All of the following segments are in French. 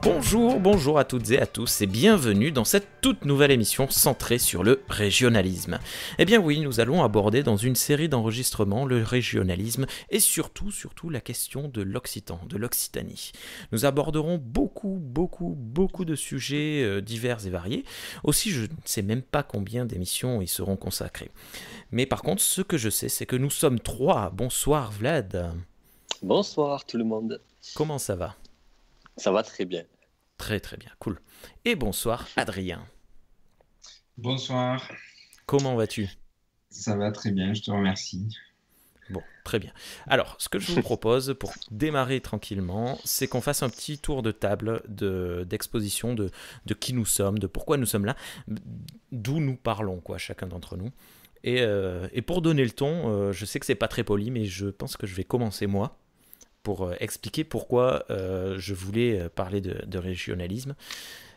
Bonjour, bonjour à toutes et à tous et bienvenue dans cette toute nouvelle émission centrée sur le régionalisme. Eh bien oui, nous allons aborder dans une série d'enregistrements le régionalisme et surtout la question de l'occitan, de l'Occitanie. Nous aborderons beaucoup de sujets divers et variés. Aussi, je ne sais même pas combien d'émissions y seront consacrées. Mais par contre, ce que je sais, c'est que nous sommes trois. Bonsoir Vlad. Bonsoir tout le monde. Comment ça va ? Ça va très bien. Très bien, cool. Et bonsoir Adrien. Bonsoir, Comment vas-tu ? ça va très bien, je te remercie. Bon, très bien. Alors, ce que je vous propose pour démarrer tranquillement, c'est qu'on fasse un petit tour de table d'exposition de qui nous sommes, de pourquoi nous sommes là, d'où nous parlons, quoi, chacun d'entre nous. Et pour donner le ton, je sais que c'est pas très poli, mais je pense que je vais commencer moi pour expliquer pourquoi je voulais parler de régionalisme.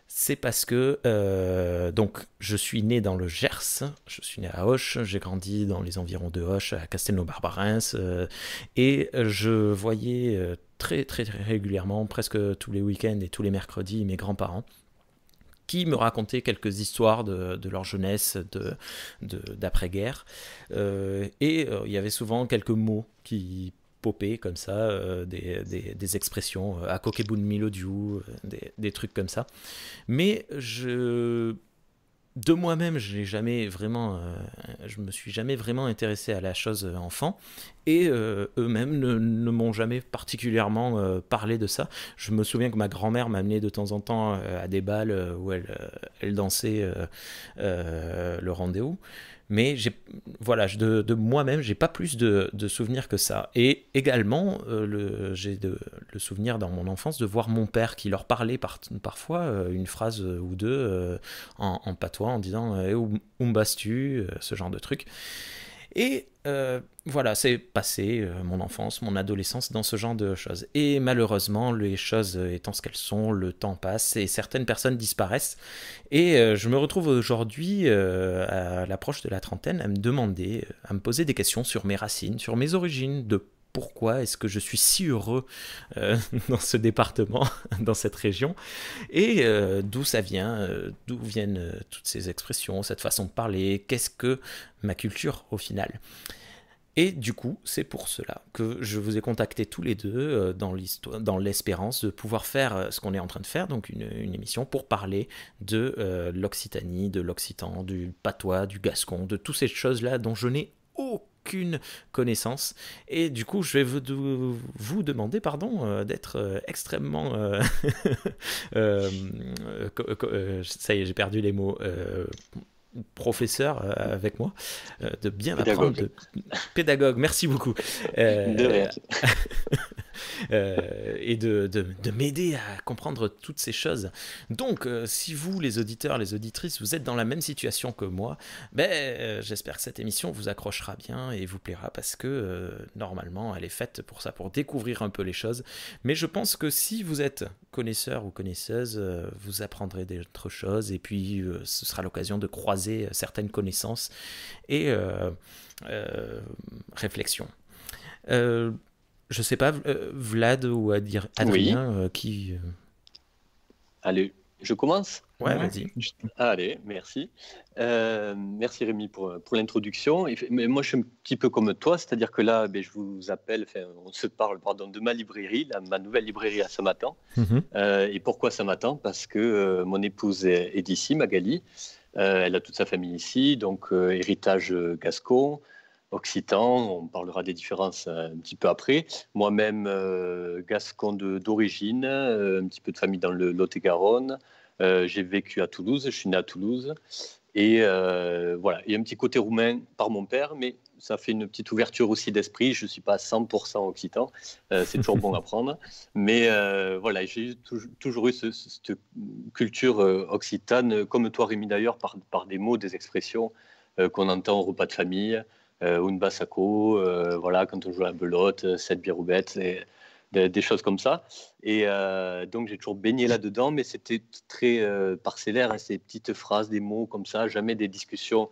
C'est parce que donc je suis né dans le Gers, je suis né à Auch, j'ai grandi dans les environs de Auch, à Castelnau-Barbarins, et je voyais très régulièrement, presque tous les week-ends et tous les mercredis, mes grands-parents qui me racontaient quelques histoires de leur jeunesse, d'après-guerre. Il y avait souvent quelques mots qui popé comme ça, des expressions à kokebun milodiou, des trucs comme ça. Mais de moi-même, je me suis jamais vraiment intéressé à la chose enfant, et eux-mêmes ne m'ont jamais particulièrement parlé de ça. Je me souviens que ma grand-mère m'amenait de temps en temps à des bals où elle dansait le rendez-vous. Mais de moi-même, j'ai pas plus de souvenirs que ça. Et également, j'ai le souvenir dans mon enfance de voir mon père qui leur parlait parfois une phrase ou deux en patois en disant où me basses-tu, ce genre de truc. Et voilà, c'est passé mon enfance, mon adolescence dans ce genre de choses. Et malheureusement, les choses étant ce qu'elles sont, le temps passe et certaines personnes disparaissent. Et je me retrouve aujourd'hui, à l'approche de la trentaine, à me poser des questions sur mes racines, sur mes origines, de pourquoi est-ce que je suis si heureux dans ce département, dans cette région, et d'où ça vient, d'où viennent toutes ces expressions, cette façon de parler, qu'est-ce que ma culture au final. Et du coup, c'est pour cela que je vous ai contactés tous les deux dans l'espérance de pouvoir faire ce qu'on est en train de faire, donc une émission pour parler de l'Occitanie, de l'occitan, du patois, du gascon, de toutes ces choses-là dont je n'ai aucune connaissance. Et du coup, je vais vous demander d'être extrêmement... ça y est, j'ai perdu les mots... professeur avec moi, de bien Pédagogue. pédagogue, merci beaucoup, De rien. et de m'aider à comprendre toutes ces choses. Donc, si vous, les auditeurs, les auditrices, vous êtes dans la même situation que moi, j'espère que cette émission vous accrochera bien et vous plaira parce que normalement, elle est faite pour ça, pour découvrir un peu les choses. Mais je pense que si vous êtes connaisseur ou connaisseuse, vous apprendrez d'autres choses et puis ce sera l'occasion de croiser certaines connaissances et réflexions. Je sais pas, Vlad ou Oui. Adrien, qui... Allez, je commence? Ouais, Ouais, vas-y. Allez, merci. Merci Rémi pour l'introduction. Mais moi, je suis un petit peu comme toi, c'est-à-dire que là, je vous appelle, enfin, on se parle, pardon, de ma librairie, ma nouvelle librairie à Samatan. Mhm. Et pourquoi Samatan? Parce que mon épouse est d'ici, Magali. Elle a toute sa famille ici, donc héritage gascon, occitan. On parlera des différences un petit peu après. Moi-même, gascon d'origine, un petit peu de famille dans le Lot-et-Garonne. J'ai vécu à Toulouse, je suis né à Toulouse. Et voilà, il y a un petit côté roumain par mon père, mais ça fait une petite ouverture aussi d'esprit. Je ne suis pas à 100% occitan, c'est toujours bon à prendre. Mais voilà, j'ai toujours eu cette culture occitane, comme toi Rémi d'ailleurs, par des mots, des expressions qu'on entend au repas de famille, un bassako, voilà, quand on joue à la belote, cette bière-roubette, des choses comme ça. Et donc, j'ai toujours baigné là-dedans, mais c'était très parcellaire, hein, ces petites phrases, des mots comme ça, jamais des discussions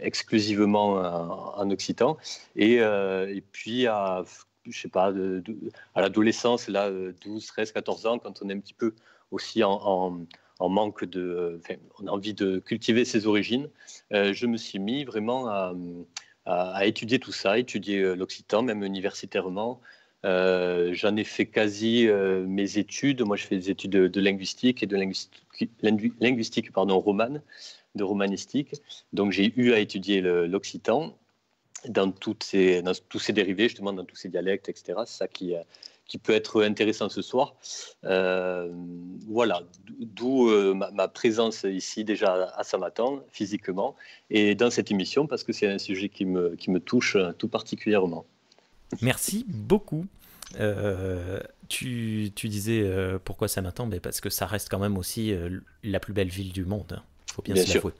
exclusivement en occitan. Et puis, à je sais pas, à l'adolescence, là, 12, 13, 14 ans, quand on est un petit peu aussi en manque on a envie de cultiver ses origines, je me suis mis vraiment à étudier tout ça, étudier l'occitan, même universitairement. J'en ai fait quasi mes études. Moi, je fais des études de linguistique et de linguistique romane, de romanistique. Donc, j'ai eu à étudier l'occitan dans tous ses dérivés, justement, dans tous ses dialectes, etc. C'est ça qui peut être intéressant ce soir. Voilà, d'où ma présence ici déjà à Samatan, physiquement, et dans cette émission, parce que c'est un sujet qui me touche tout particulièrement. Merci beaucoup. Tu disais pourquoi Samatan, mais parce que ça reste quand même aussi la plus belle ville du monde. Faut bien se l'avouer.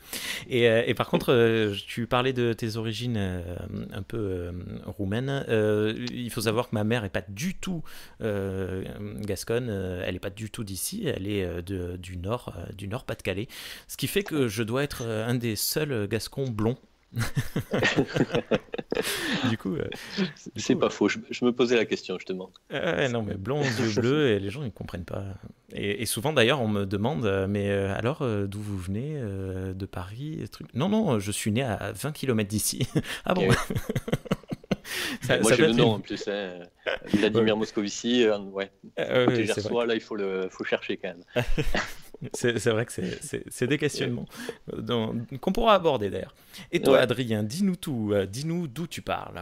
Et par contre, tu parlais de tes origines un peu roumaines. Il faut savoir que ma mère n'est pas du tout gasconne. Elle n'est pas du tout d'ici. Elle est du nord Pas-de-Calais. Ce qui fait que je dois être un des seuls gascons blonds. Du coup, c'est pas faux. Je me posais la question justement. Non, mais blond, yeux bleus, et les gens ils comprennent pas. Et souvent d'ailleurs, on me demande, mais alors d'où vous venez, de Paris, truc. Non, je suis né à 20 km d'ici. Ah bon. Moi j'ai le nom en plus, hein. Vladimir Moscovici, ouais. Côté Gersois, là il faut chercher quand même. C'est vrai que c'est des questionnements qu'on pourra aborder d'ailleurs. Et toi, Adrien, dis-nous tout, dis-nous d'où tu parles.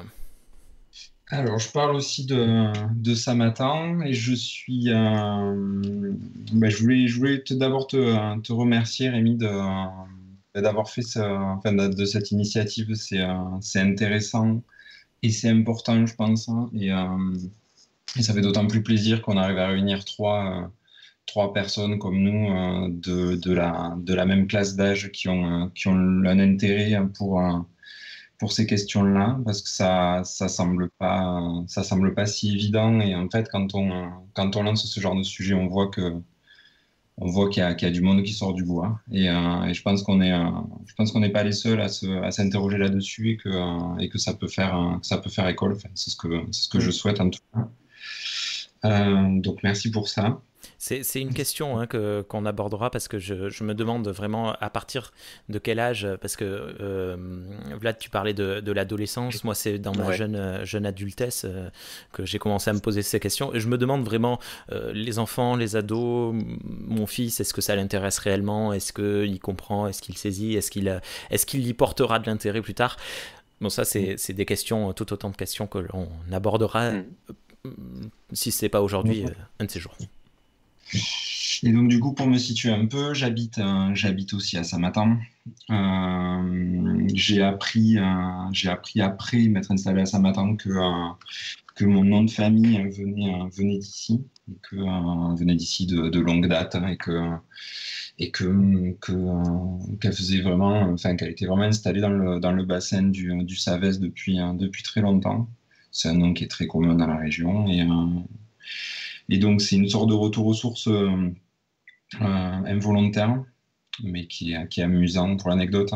Alors, je parle aussi de Samatan et je suis. Je voulais d'abord te remercier, Rémi, d'avoir fait de cette initiative. C'est intéressant et c'est important, je pense. Hein, et ça fait d'autant plus plaisir qu'on arrive à réunir trois personnes comme nous de la même classe d'âge qui ont un intérêt pour ces questions-là, parce que ça semble pas si évident. Et en fait, quand on lance ce genre de sujet, on voit qu'il y a du monde qui sort du bois. Et je pense qu'on n'est pas les seuls à s'interroger là-dessus et que ça peut faire école. Enfin, c'est ce que je souhaite en tout cas. Donc merci pour ça. C'est une question qu'on abordera, parce que je me demande vraiment à partir de quel âge, parce que Vlad, tu parlais de l'adolescence, moi c'est dans ma jeune adultesse que j'ai commencé à me poser ces questions, et je me demande vraiment, les enfants, les ados, mon fils, est-ce que ça l'intéresse réellement, est-ce qu'il comprend, est-ce qu'il saisit, est-ce qu'il y portera de l'intérêt plus tard. Bon, ça c'est des questions, tout autant de questions que l'on abordera, si c'est pas aujourd'hui, un de ces jours. Et donc du coup, pour me situer un peu, j'habite aussi à Samatan. J'ai appris après m'être installé à Samatan que mon nom de famille venait d'ici, venait d'ici de longue date, qu'elle faisait vraiment, qu'elle était vraiment installée dans le bassin du Savès depuis très longtemps. C'est un nom qui est très commun dans la région et donc, c'est une sorte de retour aux sources involontaire, mais qui est amusant pour l'anecdote.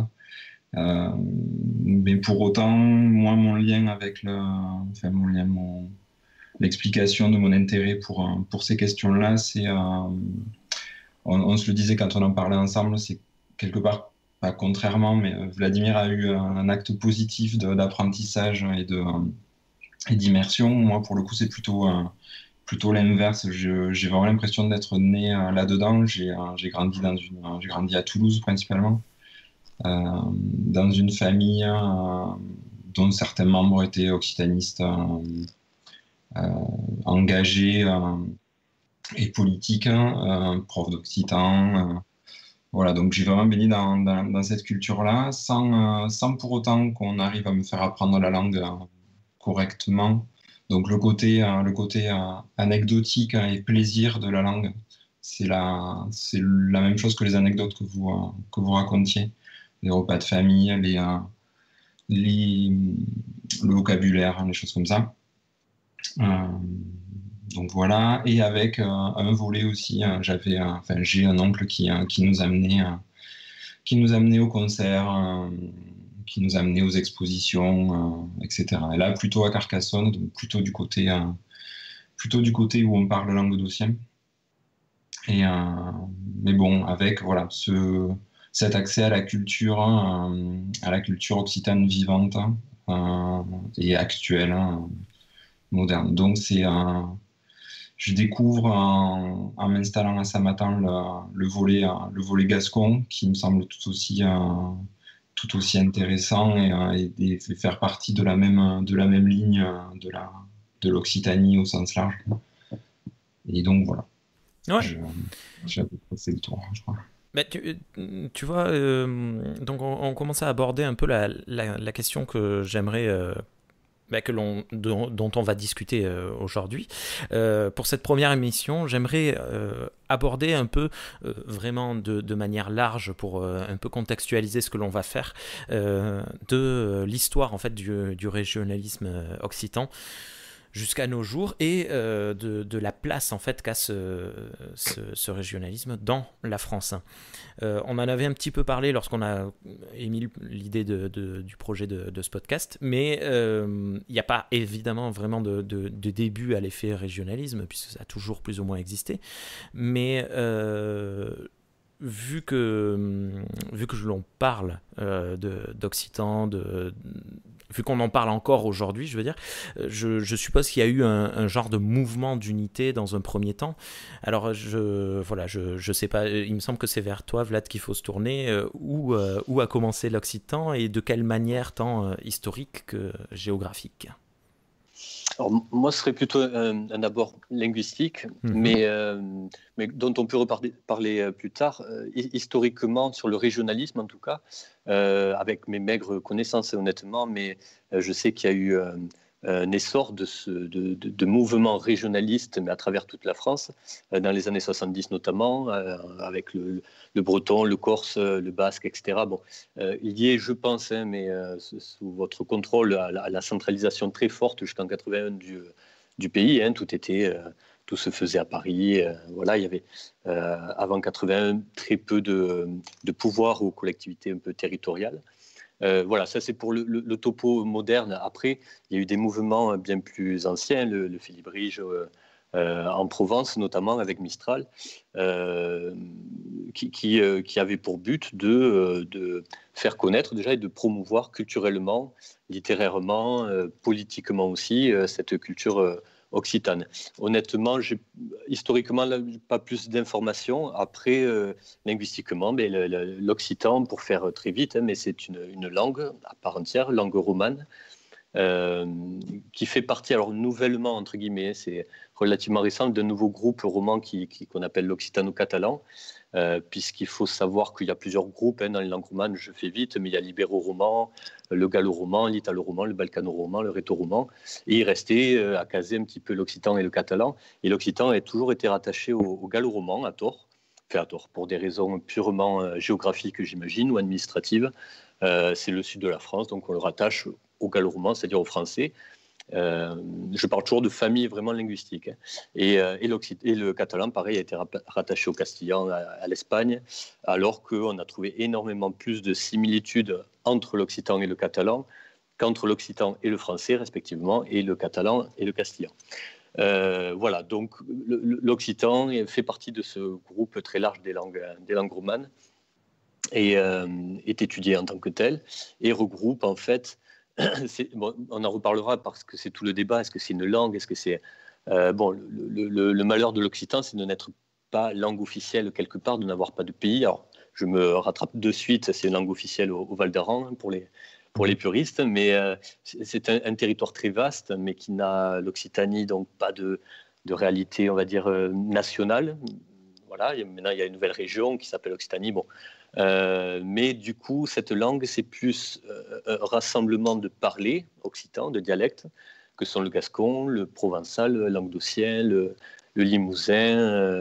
Mais pour autant, moi, mon lien avec l'explication de mon intérêt pour ces questions-là, c'est, on se le disait quand on en parlait ensemble, c'est quelque part, pas contrairement, mais Vladimir a eu un acte positif d'apprentissage et d'immersion. Moi, pour le coup, c'est plutôt l'inverse. J'ai vraiment l'impression d'être né là-dedans. J'ai grandi à Toulouse principalement, dans une famille dont certains membres étaient occitanistes, engagés et politiques, prof d'occitan. Voilà, donc j'ai vraiment baigné dans cette culture-là, sans pour autant qu'on arrive à me faire apprendre la langue correctement. Donc le côté anecdotique et plaisir de la langue, c'est la même chose que les anecdotes que vous racontiez, les repas de famille, le vocabulaire, les choses comme ça. Donc voilà, et avec un volet aussi, j'ai un oncle qui nous amenait au concert, qui nous a amenés aux expositions, etc. Et là, plutôt à Carcassonne, donc plutôt du côté où on parle languedocien. Mais bon, avec voilà, cet accès à la culture occitane vivante et actuelle, moderne. Donc je découvre en m'installant à Samatan le volet gascon, qui me semble tout aussi intéressant et faire partie de la même ligne de l'Occitanie au sens large. Et donc voilà. Ouais. J'ai à peu près fait le tour, je crois. Bah, tu vois, donc on commence à aborder un peu la question que j'aimerais dont on va discuter aujourd'hui. Pour cette première émission, j'aimerais aborder un peu, vraiment de manière large, pour un peu contextualiser ce que l'on va faire, de l'histoire en fait du régionalisme occitan jusqu'à nos jours, et de la place en fait qu'a ce régionalisme dans la France. On en avait un petit peu parlé lorsqu'on a émis l'idée du projet de ce podcast, mais il n'y a pas évidemment vraiment de début à l'effet régionalisme, puisque ça a toujours plus ou moins existé, mais vu que l'on parle d'occitan, vu qu'on en parle encore aujourd'hui, je veux dire, je suppose qu'il y a eu un genre de mouvement d'unité dans un premier temps. Alors, je sais pas, il me semble que c'est vers toi, Vlad, qu'il faut se tourner. Où a commencé l'occitan, et de quelle manière, tant historique que géographique? Alors, moi, ce serait plutôt un abord linguistique, mais dont on peut parler plus tard. Historiquement, sur le régionalisme en tout cas, avec mes maigres connaissances honnêtement, mais je sais qu'il y a eu un essor de mouvements régionalistes, mais à travers toute la France, dans les années 70 notamment, avec le breton, le corse, le basque, etc. Bon, il y est, je pense, mais sous votre contrôle, à la centralisation très forte jusqu'en 81 du pays. Tout se faisait à Paris. Voilà, il y avait avant 81 très peu de pouvoir aux collectivités un peu territoriales. Voilà, ça c'est pour le topo moderne. Après, il y a eu des mouvements bien plus anciens, le félibrige en Provence, notamment avec Mistral, qui avait pour but de faire connaître déjà et de promouvoir culturellement, littérairement, politiquement aussi, cette culture occitane. Honnêtement, historiquement, pas plus d'informations. Après, linguistiquement, mais l'occitan, pour faire très vite, mais c'est une langue à part entière, langue romane, qui fait partie, alors nouvellement, entre guillemets, c'est relativement récent, d'un nouveau groupe roman qu'on appelle l'occitano-catalan, puisqu'il faut savoir qu'il y a plusieurs groupes dans les langues romanes, je fais vite, mais il y a l'ibéro-roman, le gallo-roman, l'italo-roman, le balkano-roman, le rhéto-roman, et il restait à caser un petit peu l'occitan et le catalan, et l'occitan a toujours été rattaché au gallo-roman, à tort, pour des raisons purement géographiques, j'imagine, ou administratives. C'est le sud de la France, donc on le rattache au gallo-roman, c'est-à-dire au français. Je parle toujours de famille vraiment linguistique. Et le catalan, pareil, a été rattaché au castillan, à l'Espagne, alors qu'on a trouvé énormément plus de similitudes entre l'occitan et le catalan qu'entre l'occitan et le français, respectivement, et le catalan et le castillan. Voilà, donc l'occitan fait partie de ce groupe très large des langues romanes, et est étudié en tant que tel, et regroupe en fait, on en reparlera parce que c'est tout le débat, est-ce que c'est une langue, est-ce que c'est... le malheur de l'occitan, c'est de n'être pas langue officielle quelque part, de n'avoir pas de pays. Alors, je me rattrape de suite, c'est une langue officielle au Val d'Aran pour les puristes, mais c'est un territoire très vaste, mais qui n'a, l'Occitanie, donc pas de réalité, on va dire, nationale. Voilà, maintenant il y a une nouvelle région qui s'appelle Occitanie. Bon. Mais du coup, cette langue, c'est plus un rassemblement de parlers occitans, de dialectes, que sont le gascon, le provençal, le languedocien, le limousin,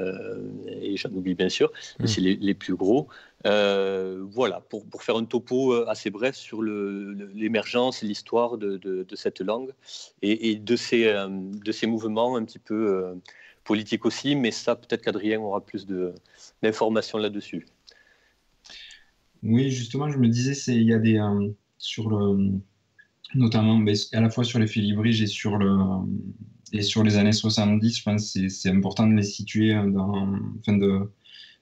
et j'en oublie bien sûr, mais c'est les plus gros. Voilà, pour faire un topo assez bref sur l'émergence et l'histoire de cette langue et de ces mouvements un petit peu politiques aussi, mais ça, peut-être qu'Adrien aura plus d'informations là-dessus. Oui, justement, je me disais, il y a sur notamment à la fois sur les Félibriges et sur les années 70. Je pense que c'est important de les situer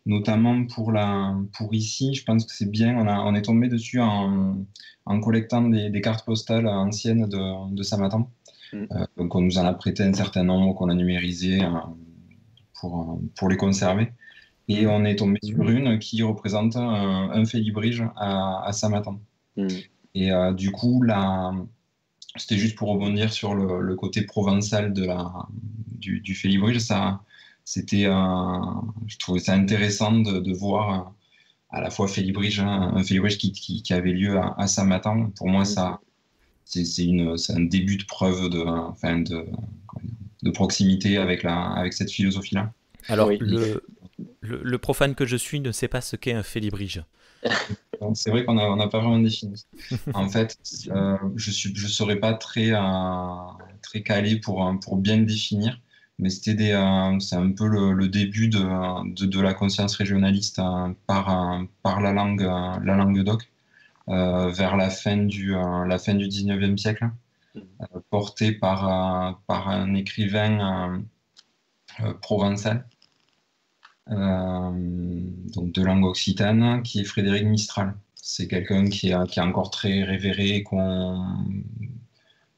notamment pour ici. Je pense que c'est bien. On est tombé dessus en collectant des cartes postales anciennes de Samatan. Donc on nous en a prêté un certain nombre qu'on a numérisé pour les conserver. Et on est tombé sur une qui représente un Félibrige à Samatan. Et du coup, c'était juste pour rebondir sur le côté provençal du Félibrige. Je trouvais ça intéressant de voir à la fois un Félibrige qui avait lieu à Samatan. Pour moi, c'est un début de preuve de proximité avec cette philosophie-là. Alors, oui. Le profane que je suis ne sait pas ce qu'est un Félibrige. C'est vrai qu'on n'a pas vraiment défini. En fait, je serais pas très calé pour bien le définir, mais c'est un peu le début de la conscience régionaliste par la langue d'oc vers la fin du 19e siècle, portée par un écrivain provençal. Donc de langue occitane, qui est Frédéric Mistral. C'est quelqu'un qui est encore très révéré,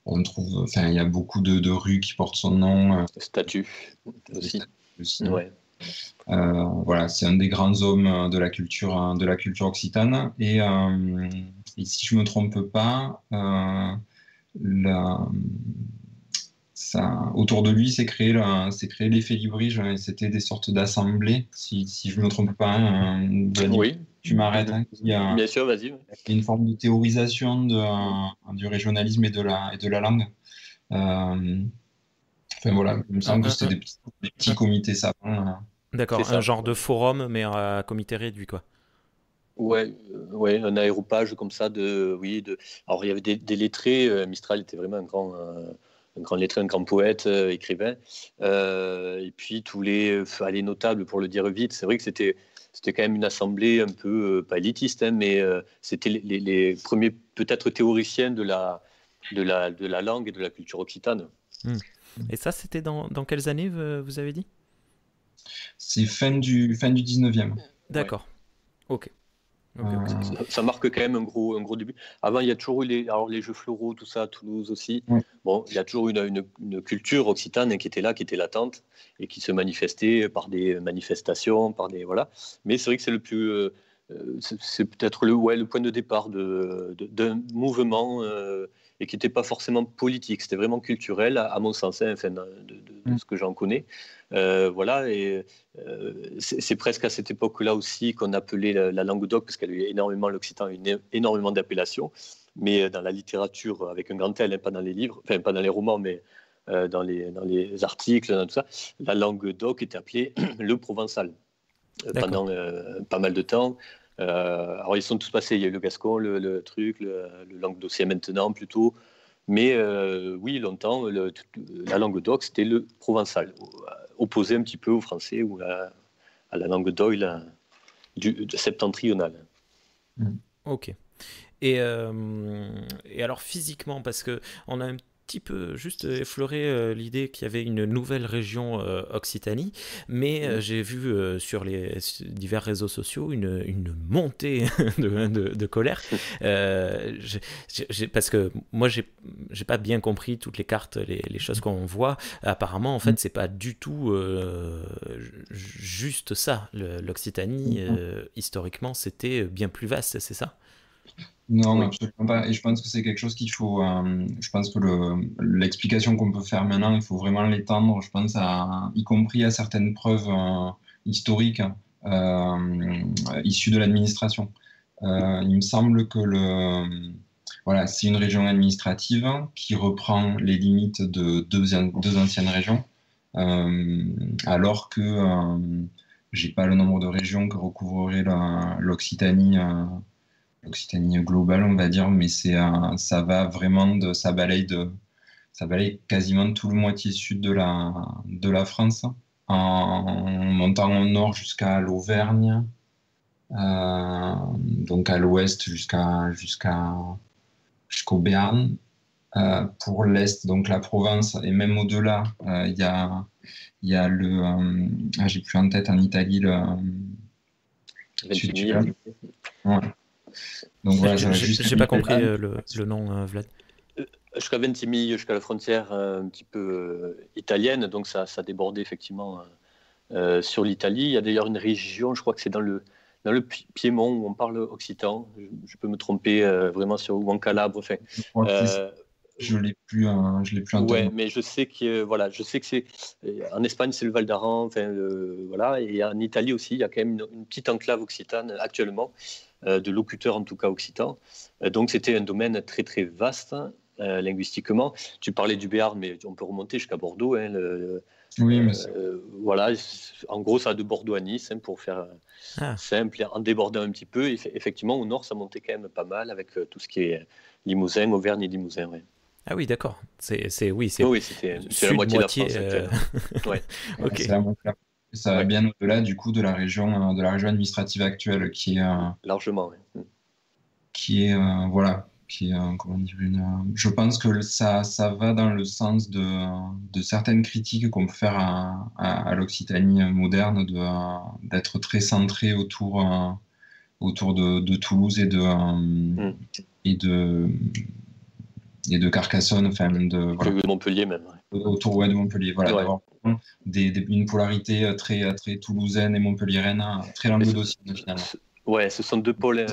on trouve, il y a beaucoup de rues qui portent son nom. Statue aussi. Ouais. Voilà, c'est un des grands hommes de la culture occitane. Et si je me trompe pas, autour de lui, c'est créé les Félibriges, et c'était des sortes d'assemblées, si je ne me trompe pas. Oui. Tu m'arrêtes. Bien sûr, vas-y. Il y a une forme de théorisation du régionalisme et de la langue. Voilà, il me semble que c'est des petits comités savants. D'accord, un genre de forum, mais à comité réduit, quoi. Ouais, un aéropage comme ça. Alors, il y avait des lettrés. Mistral était vraiment un grand lettré, un grand poète, écrivain. Et puis tous les notables, pour le dire vite, c'est vrai que c'était quand même une assemblée un peu, pas élitiste, mais c'était les premiers peut-être théoriciens de la langue et de la culture occitane. Et ça, c'était dans quelles années, vous avez dit ? C'est fin du 19e. D'accord, ok. Ça marque quand même un gros début. Avant, il y a toujours eu les Jeux Floraux, tout ça, à Toulouse aussi. Bon, il y a toujours une culture occitane qui était là, qui était latente et qui se manifestait par des manifestations, voilà. Mais c'est vrai que c'est peut-être le point de départ d'un mouvement et qui n'était pas forcément politique. C'était vraiment culturel, à mon sens, de ce que j'en connais. Voilà, et c'est presque à cette époque-là aussi qu'on appelait la langue d'oc, parce qu'elle a eu énormément, l'occitan a eu énormément d'appellations, mais dans la littérature, avec un grand L, pas dans les livres, enfin pas dans les romans, mais dans les articles, dans tout ça, la langue d'oc était appelée le provençal pendant pas mal de temps. Alors ils sont tous passés, il y a eu le gascon, le languedocien maintenant plutôt, mais oui, longtemps, la langue d'oc, c'était le provençal, opposé un petit peu au français ou à la langue d'oïl septentrionale. Ok. Et alors physiquement, parce qu'on a un petit peu juste effleuré l'idée qu'il y avait une nouvelle région Occitanie, mais j'ai vu sur les divers réseaux sociaux une montée de colère, parce que moi j'ai pas bien compris toutes les cartes, les choses qu'on voit. Apparemment en fait c'est pas du tout juste ça. L'Occitanie historiquement c'était bien plus vaste, c'est ça ? Non, absolument pas. Et je pense que c'est quelque chose qu'il faut. Je pense que l'explication qu'on peut faire maintenant, il faut vraiment l'étendre, je pense, y compris à certaines preuves historiques issues de l'administration. Il me semble que c'est une région administrative qui reprend les limites de deux anciennes régions, alors que j'ai pas le nombre de régions que recouvrerait l'Occitanie. L'Occitanie globale, on va dire, mais ça va vraiment ça balaye quasiment tout le moitié sud de la France, en montant au nord jusqu'à l'Auvergne, donc à l'ouest jusqu'à jusqu'au Béarn. Pour l'Est, donc la Provence, et même au-delà, il y a j'ai plus en tête en Italie, Ventimiglia. Ouais. Donc voilà, ça va jusqu'à J'ai pas compris le nom, Vlad. Jusqu'à Ventimiglia, jusqu'à la frontière un petit peu italienne, donc ça débordait effectivement sur l'Italie. Il y a d'ailleurs une région, je crois que c'est dans le Piémont où on parle occitan. Je peux me tromper vraiment ou en Calabre. Enfin, je crois que je l'ai plus en ouais, tête. mais je sais que c'est en Espagne c'est le Val d'Aran, enfin voilà, et en Italie aussi il y a quand même une petite enclave occitane actuellement, de locuteurs en tout cas occitans. Donc c'était un domaine très très vaste linguistiquement. Tu parlais du Béarn, mais on peut remonter jusqu'à Bordeaux. Hein, oui, mais voilà, en gros ça va de Bordeaux à Nice, hein, pour faire simple, en débordant un petit peu. Effectivement au nord ça montait quand même pas mal avec tout ce qui est Limousin, Auvergne et Limousin. Ouais. Ah oui, d'accord. C'est c'est la moitié de la France actuelle. Ouais. Ok. C'est la moitié. Ça va bien au-delà du coup de la région administrative actuelle qui est largement. Ouais. Voilà, comment dire, je pense que ça va dans le sens de certaines critiques qu'on peut faire à l'Occitanie moderne, d'être très centré autour de Toulouse et de Carcassonne, enfin de Montpellier même. Ouais. Autour de Montpellier, voilà, d'avoir une polarité très, très toulousaine et montpelliéraine, très languedocienne finalement. Ouais, ce sont deux pôles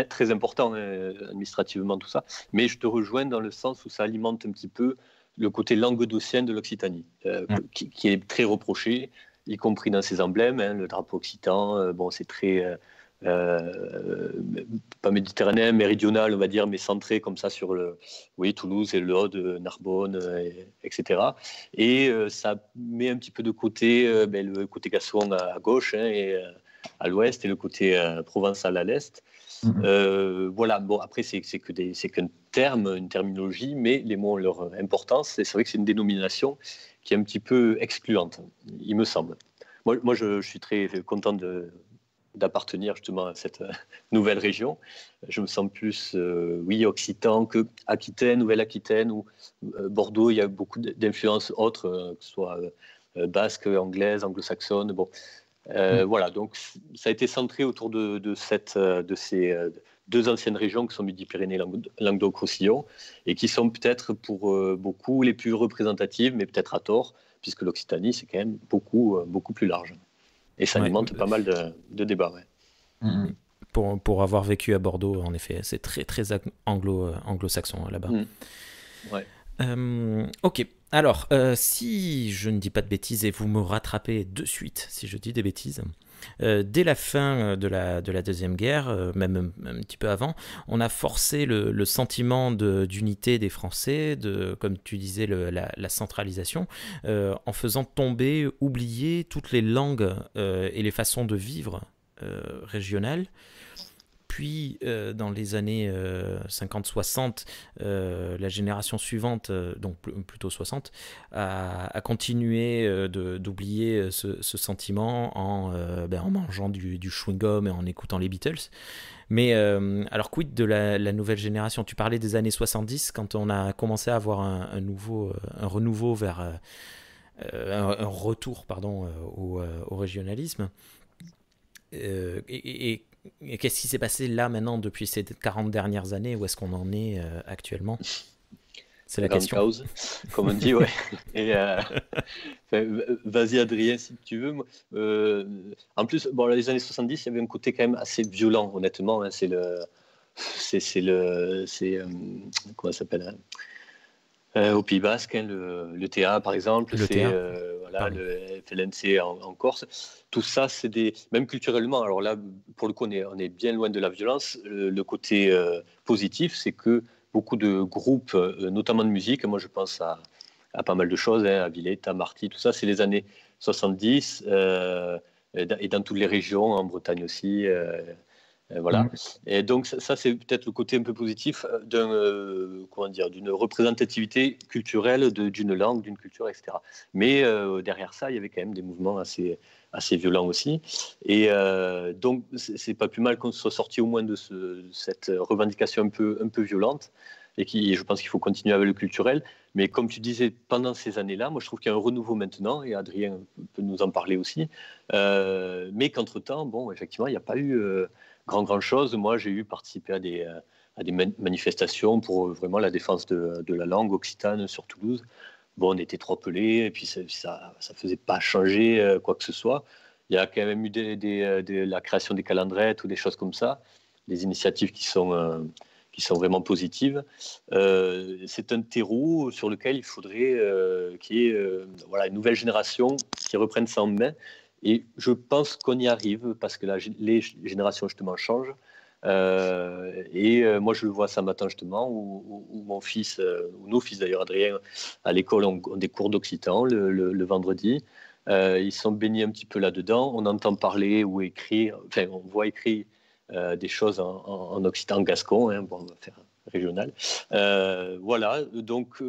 très importants administrativement, tout ça. Mais je te rejoins dans le sens où ça alimente un petit peu le côté languedocien de l'Occitanie, qui est très reproché, y compris dans ses emblèmes. Hein, le drapeau occitan, bon, c'est très pas méditerranéen, méridional, on va dire, mais centré comme ça sur Toulouse et l'Aude, Narbonne, etc. Et ça met un petit peu de côté le côté gascon à gauche, hein, et à l'ouest, et le côté provençal à l'est. Voilà, bon, après, c'est qu'un terme, une terminologie, mais les mots ont leur importance, et c'est vrai que c'est une dénomination qui est un petit peu excluante, il me semble. Moi je suis très content d'appartenir justement à cette nouvelle région. Je me sens plus, occitan que Aquitaine, Nouvelle-Aquitaine ou Bordeaux. Il y a beaucoup d'influences autres, que ce soit basque, anglaise, anglo-saxonne. Bon, voilà, donc ça a été centré autour de ces deux anciennes régions qui sont Midi-Pyrénées, Languedoc-Roussillon, et qui sont peut-être pour beaucoup les plus représentatives, mais peut-être à tort, puisque l'Occitanie, c'est quand même beaucoup plus large. Et ça alimente pas mal de débats. Ouais. Pour avoir vécu à Bordeaux, en effet, c'est très, très anglo-saxon là-bas. Ouais. Ok, alors, si je ne dis pas de bêtises, et vous me rattrapez de suite si je dis des bêtises, dès la fin de la Deuxième Guerre, même un petit peu avant, on a forcé le sentiment d'unité des Français, comme tu disais, la centralisation, en faisant oublier toutes les langues et les façons de vivre régionales. Puis, dans les années 50-60, la génération suivante, donc plutôt 60, a continué d'oublier ce sentiment en mangeant du chewing-gum et en écoutant les Beatles. Mais alors, quid de la nouvelle génération ? Tu parlais des années 70, quand on a commencé à avoir un renouveau vers... un retour, au régionalisme. Et qu'est-ce qui s'est passé là maintenant depuis ces 40 dernières années? Où est-ce qu'on en est actuellement? C'est la question. Cause, comme on dit, ouais. Et vas-y Adrien, si tu veux. En plus, bon, les années 70, il y avait un côté quand même assez violent, honnêtement. Hein, comment ça s'appelle, hein, au Pays Basque, hein, le TA par exemple, le FLNC en Corse. Tout ça, même culturellement. Alors là, pour le coup, on est bien loin de la violence. Le côté positif, c'est que beaucoup de groupes, notamment de musique, moi je pense à pas mal de choses, hein, à Villette, à Marty, tout ça, c'est les années 70, et dans toutes les régions, en Bretagne aussi, Voilà. Mhm. Et donc ça, c'est peut-être le côté un peu positif d'une représentativité culturelle d'une langue, d'une culture, etc. Mais derrière ça, il y avait quand même des mouvements assez violents aussi. Et donc c'est pas plus mal qu'on soit sorti au moins de cette revendication un peu violente. Je pense qu'il faut continuer avec le culturel. Mais comme tu disais, pendant ces années-là, moi je trouve qu'il y a un renouveau maintenant, et Adrien peut nous en parler aussi. Mais qu'entre-temps, bon, effectivement, il n'y a pas eu grand chose. Moi, j'ai eu participé à des manifestations pour vraiment la défense de la langue occitane sur Toulouse. Bon, on était trop pelés, et puis ça faisait pas changer quoi que ce soit. Il y a quand même eu la création des calendrettes ou des choses comme ça, des initiatives qui sont vraiment positives. C'est un terreau sur lequel il faudrait qu'il y ait voilà, une nouvelle génération qui reprenne ça en main. Et je pense qu'on y arrive parce que les générations justement changent. Moi, je le vois ça matin justement, où mon fils, ou nos fils d'ailleurs, Adrien, à l'école, ont des cours d'occitan le vendredi. Ils sont baignés un petit peu là-dedans. On entend parler ou écrire, enfin, on voit écrire des choses en occitan gascon, hein, bon, on va faire régional. Voilà, donc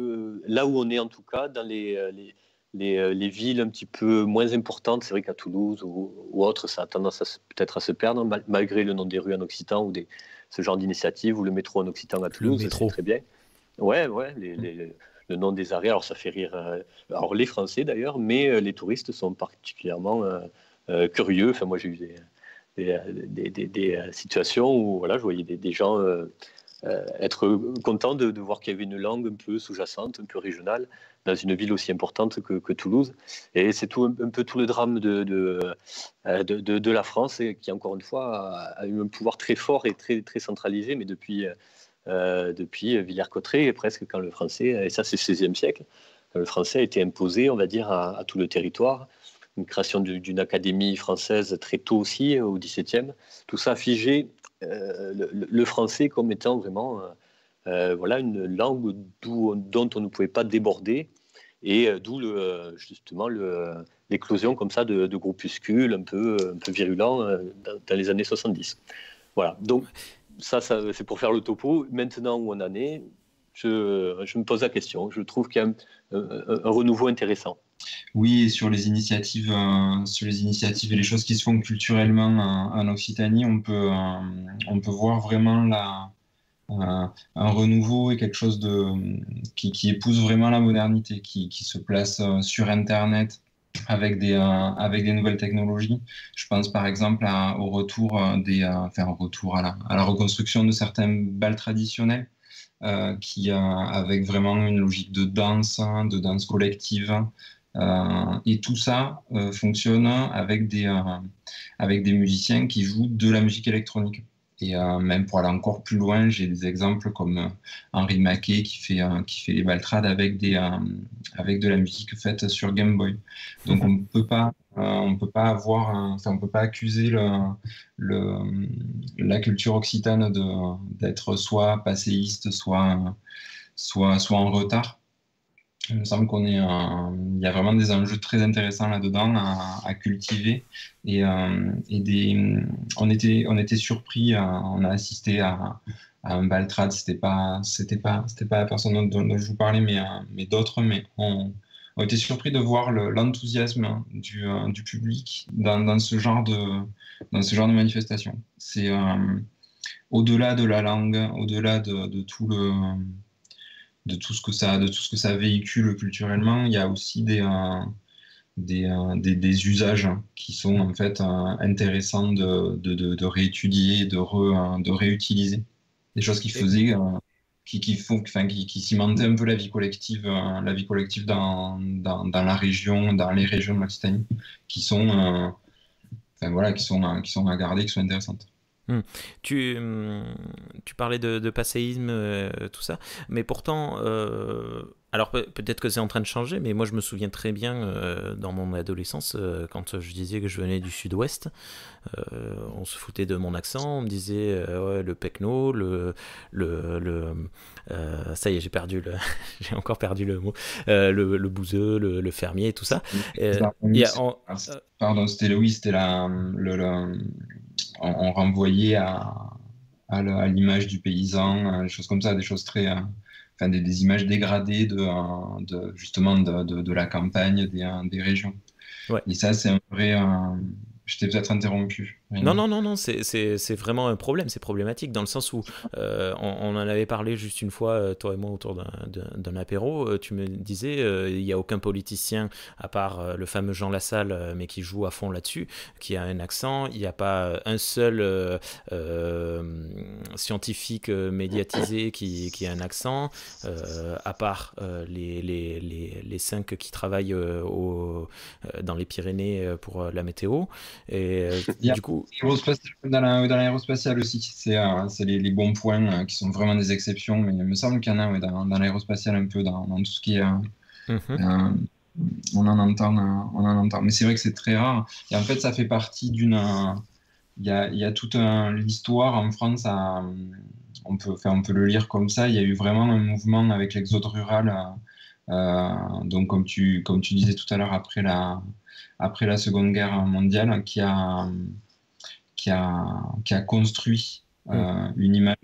là où on est en tout cas, dans les villes un petit peu moins importantes, c'est vrai qu'à Toulouse ou autres, ça a tendance peut-être à se perdre, malgré le nom des rues en occitan ou ce genre d'initiative, ou le métro en occitan à Toulouse, c'est très bien. Ouais, le nom des arrêts, alors ça fait rire alors les Français d'ailleurs, mais les touristes sont particulièrement curieux. Enfin, moi j'ai eu des situations où voilà, je voyais des gens être contents de voir qu'il y avait une langue un peu sous-jacente, un peu régionale, dans une ville aussi importante que Toulouse. Et c'est un peu tout le drame de la France, et qui, encore une fois, a eu un pouvoir très fort et très centralisé, mais depuis Villers-Cotterêts, presque, quand le français, et ça c'est le XVIe siècle, quand le français a été imposé, on va dire, à tout le territoire. Une création d'une académie française très tôt aussi, au XVIIe. Tout ça a figé le français comme étant vraiment voilà, une langue dont on ne pouvait pas déborder, et d'où justement l'éclosion comme ça de groupuscules un peu virulents dans les années 70. Voilà, donc ça c'est pour faire le topo. Maintenant où on en est, je me pose la question. Je trouve qu'il y a un renouveau intéressant. Oui, et sur les initiatives et les choses qui se font culturellement en Occitanie, on peut voir vraiment un renouveau et quelque chose qui épouse vraiment la modernité, qui se place sur Internet avec des nouvelles technologies. Je pense par exemple au retour au retour à la reconstruction de certains bals traditionnels, avec vraiment une logique de danse collective. Et tout ça fonctionne avec des musiciens qui jouent de la musique électronique. Et même pour aller encore plus loin, j'ai des exemples comme Henri Maquet qui fait les baltrades avec de la musique faite sur Game Boy. Donc on peut pas accuser la culture occitane d'être soit passéiste, soit en retard. Il me semble il y a vraiment des enjeux très intéressants là-dedans à cultiver, on était surpris, on a assisté à un baltrade. C'était pas la personne dont je vous parlais, mais d'autres, mais on était surpris de voir l'enthousiasme du public dans ce genre de manifestation. C'est au-delà de la langue, au-delà de tout ce que ça véhicule culturellement, il y a aussi des usages qui sont en fait intéressants de réétudier, de réutiliser. Des choses qui faisaient, qui cimentaient un peu la vie collective dans la région, dans les régions de l'Occitanie, qui sont à garder, qui sont intéressantes. Tu parlais de passéisme, tout ça, mais pourtant, alors peut-être que c'est en train de changer, mais moi je me souviens très bien dans mon adolescence, quand je disais que je venais du sud-ouest, on se foutait de mon accent, on me disait ouais, le pecno, ça y est, j'ai encore perdu le mot, le bouseux, le fermier, tout ça. Pardon, c'était on renvoyait à l'image du paysan, des choses comme ça, des choses très, enfin des images dégradées justement de la campagne, des régions. Ouais. Et ça, c'est un vrai. Je t'ai peut-être interrompu. Non, Rémi. non, non, non, c'est vraiment un problème, c'est problématique dans le sens où on en avait parlé juste une fois, toi et moi, autour d'un apéro. Tu me disais, il n'y a aucun politicien, à part le fameux Jean Lassalle, mais qui joue à fond là-dessus, qui a un accent. Il n'y a pas un seul scientifique médiatisé qui a un accent, à part les 5 qui travaillent dans les Pyrénées pour la météo. Et Il y a du coup, dans l'aérospatiale aussi, c'est les bons points qui sont vraiment des exceptions, mais il me semble qu'il y en a ouais, dans l'aérospatiale un peu, dans tout ce qui est. On en entend. Mais c'est vrai que c'est très rare. Et en fait, ça fait partie il y a toute l'histoire en France, on peut le lire comme ça. Il y a eu vraiment un mouvement avec l'exode rural. Donc, comme tu disais tout à l'heure, après la Seconde Guerre mondiale, qui a construit une image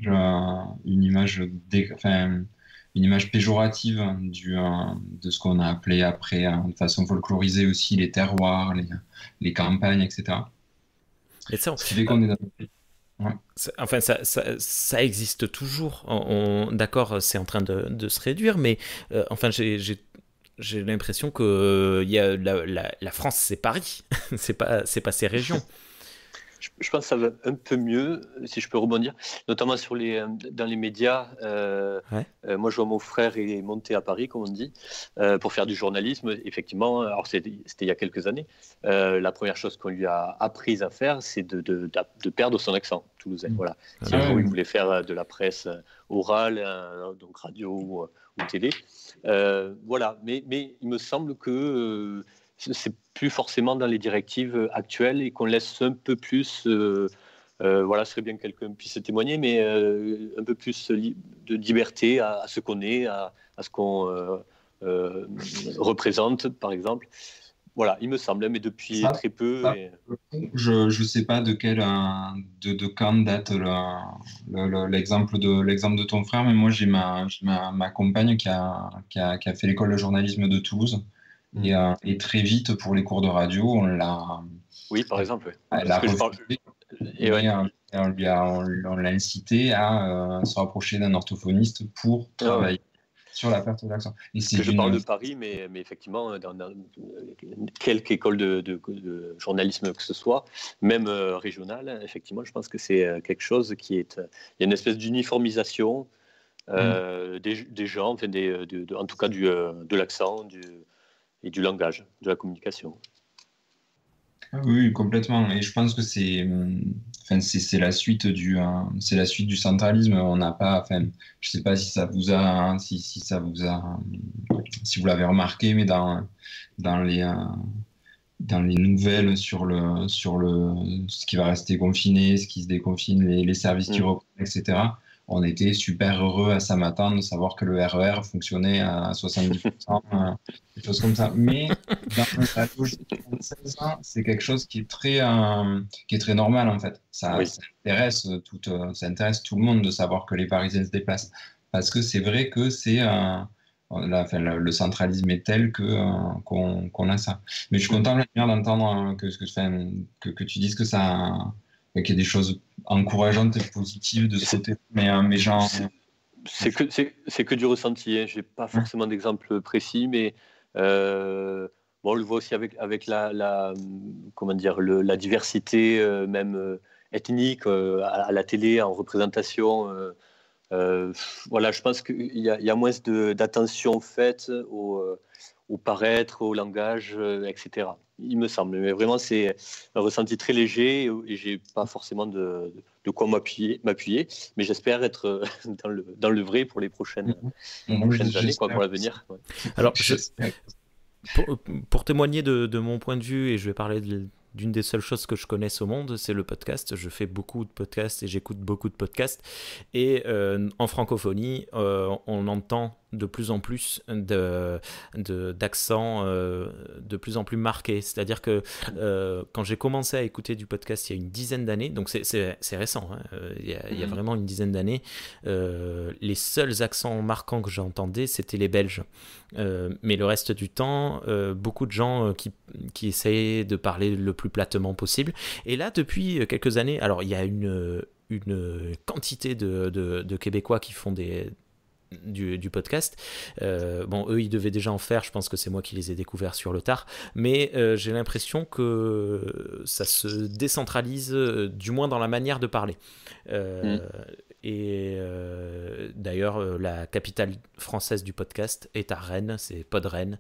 une image péjorative de ce qu'on a appelé après, de façon folklorisée aussi, les terroirs, les campagnes, etc. et ça, Ce qui fait qu'on est dans... Ouais. enfin, ça existe toujours. D'accord, c'est en train de se réduire, mais enfin, j'ai l'impression que y a la France, c'est Paris, c'est pas ces régions. Je pense que ça va un peu mieux, si je peux rebondir, notamment dans les médias. Ouais. Moi, je vois mon frère est monté à Paris, comme on dit, pour faire du journalisme. Effectivement, alors c'était il y a quelques années. La première chose qu'on lui a apprise à faire, c'est de perdre son accent toulousain. Voilà. Si un jour il voulait faire de la presse orale, donc radio ou télé, voilà. Mais il me semble que c'est plus forcément dans les directives actuelles et qu'on laisse un peu plus, voilà, ce serait bien que quelqu'un puisse témoigner, mais un peu plus de liberté à ce qu'on est, à ce qu'on représente, par exemple. Voilà, il me semble, mais depuis très peu. Je ne sais pas de quand date l'exemple de ton frère, mais moi j'ai ma compagne qui a fait l'école de journalisme de Toulouse. Et très vite, pour les cours de radio, on l'a. Oui, par exemple. Elle a refusé. On l'a incité à se rapprocher d'un orthophoniste pour travailler sur la perte d'accent. Je parle de Paris, mais effectivement, dans quelque école de journalisme que ce soit, même régionale, effectivement, je pense que c'est quelque chose qui est. Il y a une espèce d'uniformisation des gens, enfin, en tout cas de l'accent et du langage, de la communication. Oui, complètement. Et je pense que c'est la suite c'est la suite du centralisme. On n'a pas, enfin, je sais pas si ça vous a, si vous l'avez remarqué, mais dans les nouvelles sur ce qui va rester confiné, ce qui se déconfine, les services qui reprennent, etc. On était super heureux à Samatan de savoir que le RER fonctionnait à 70%, des choses comme ça. Mais dans la logique française, c'est quelque chose qui est très normal en fait. Ça intéresse tout le monde de savoir que les Parisiens se déplacent. Parce que c'est vrai que le centralisme est tel qu'on a ça. Mais je suis content d'entendre que tu dises que qu'il y a des choses encourageantes et positives de ce côté. Mais genre... C'est que du ressenti. Hein. Je n'ai pas forcément d'exemple précis, mais on le voit aussi avec la diversité même ethnique à la télé, en représentation. Voilà, je pense qu'il y a moins d'attention faite au paraître, au langage, etc. Il me semble. Mais vraiment, c'est un ressenti très léger et j'ai pas forcément de quoi m'appuyer. Mais j'espère être dans le vrai pour les prochaines années, pour l'avenir. Ouais. Alors, pour témoigner de mon point de vue, et je vais parler d'une des seules choses que je connaisse au monde, c'est le podcast. Je fais beaucoup de podcasts et j'écoute beaucoup de podcasts. Et en francophonie, on entend de plus en plus d'accents de plus en plus marqués. C'est-à-dire que quand j'ai commencé à écouter du podcast il y a une dizaine d'années, donc c'est récent, hein, il y a vraiment une dizaine d'années, les seuls accents marquants que j'entendais, c'était les Belges. Mais le reste du temps, beaucoup de gens qui essayaient de parler le plus platement possible. Et là, depuis quelques années, alors il y a une quantité de Québécois qui font du podcast. Bon, eux, ils devaient déjà en faire. Je pense que c'est moi qui les ai découverts sur le tard. Mais j'ai l'impression que ça se décentralise, du moins dans la manière de parler. Et d'ailleurs, la capitale française du podcast est à Rennes, c'est Podrennes.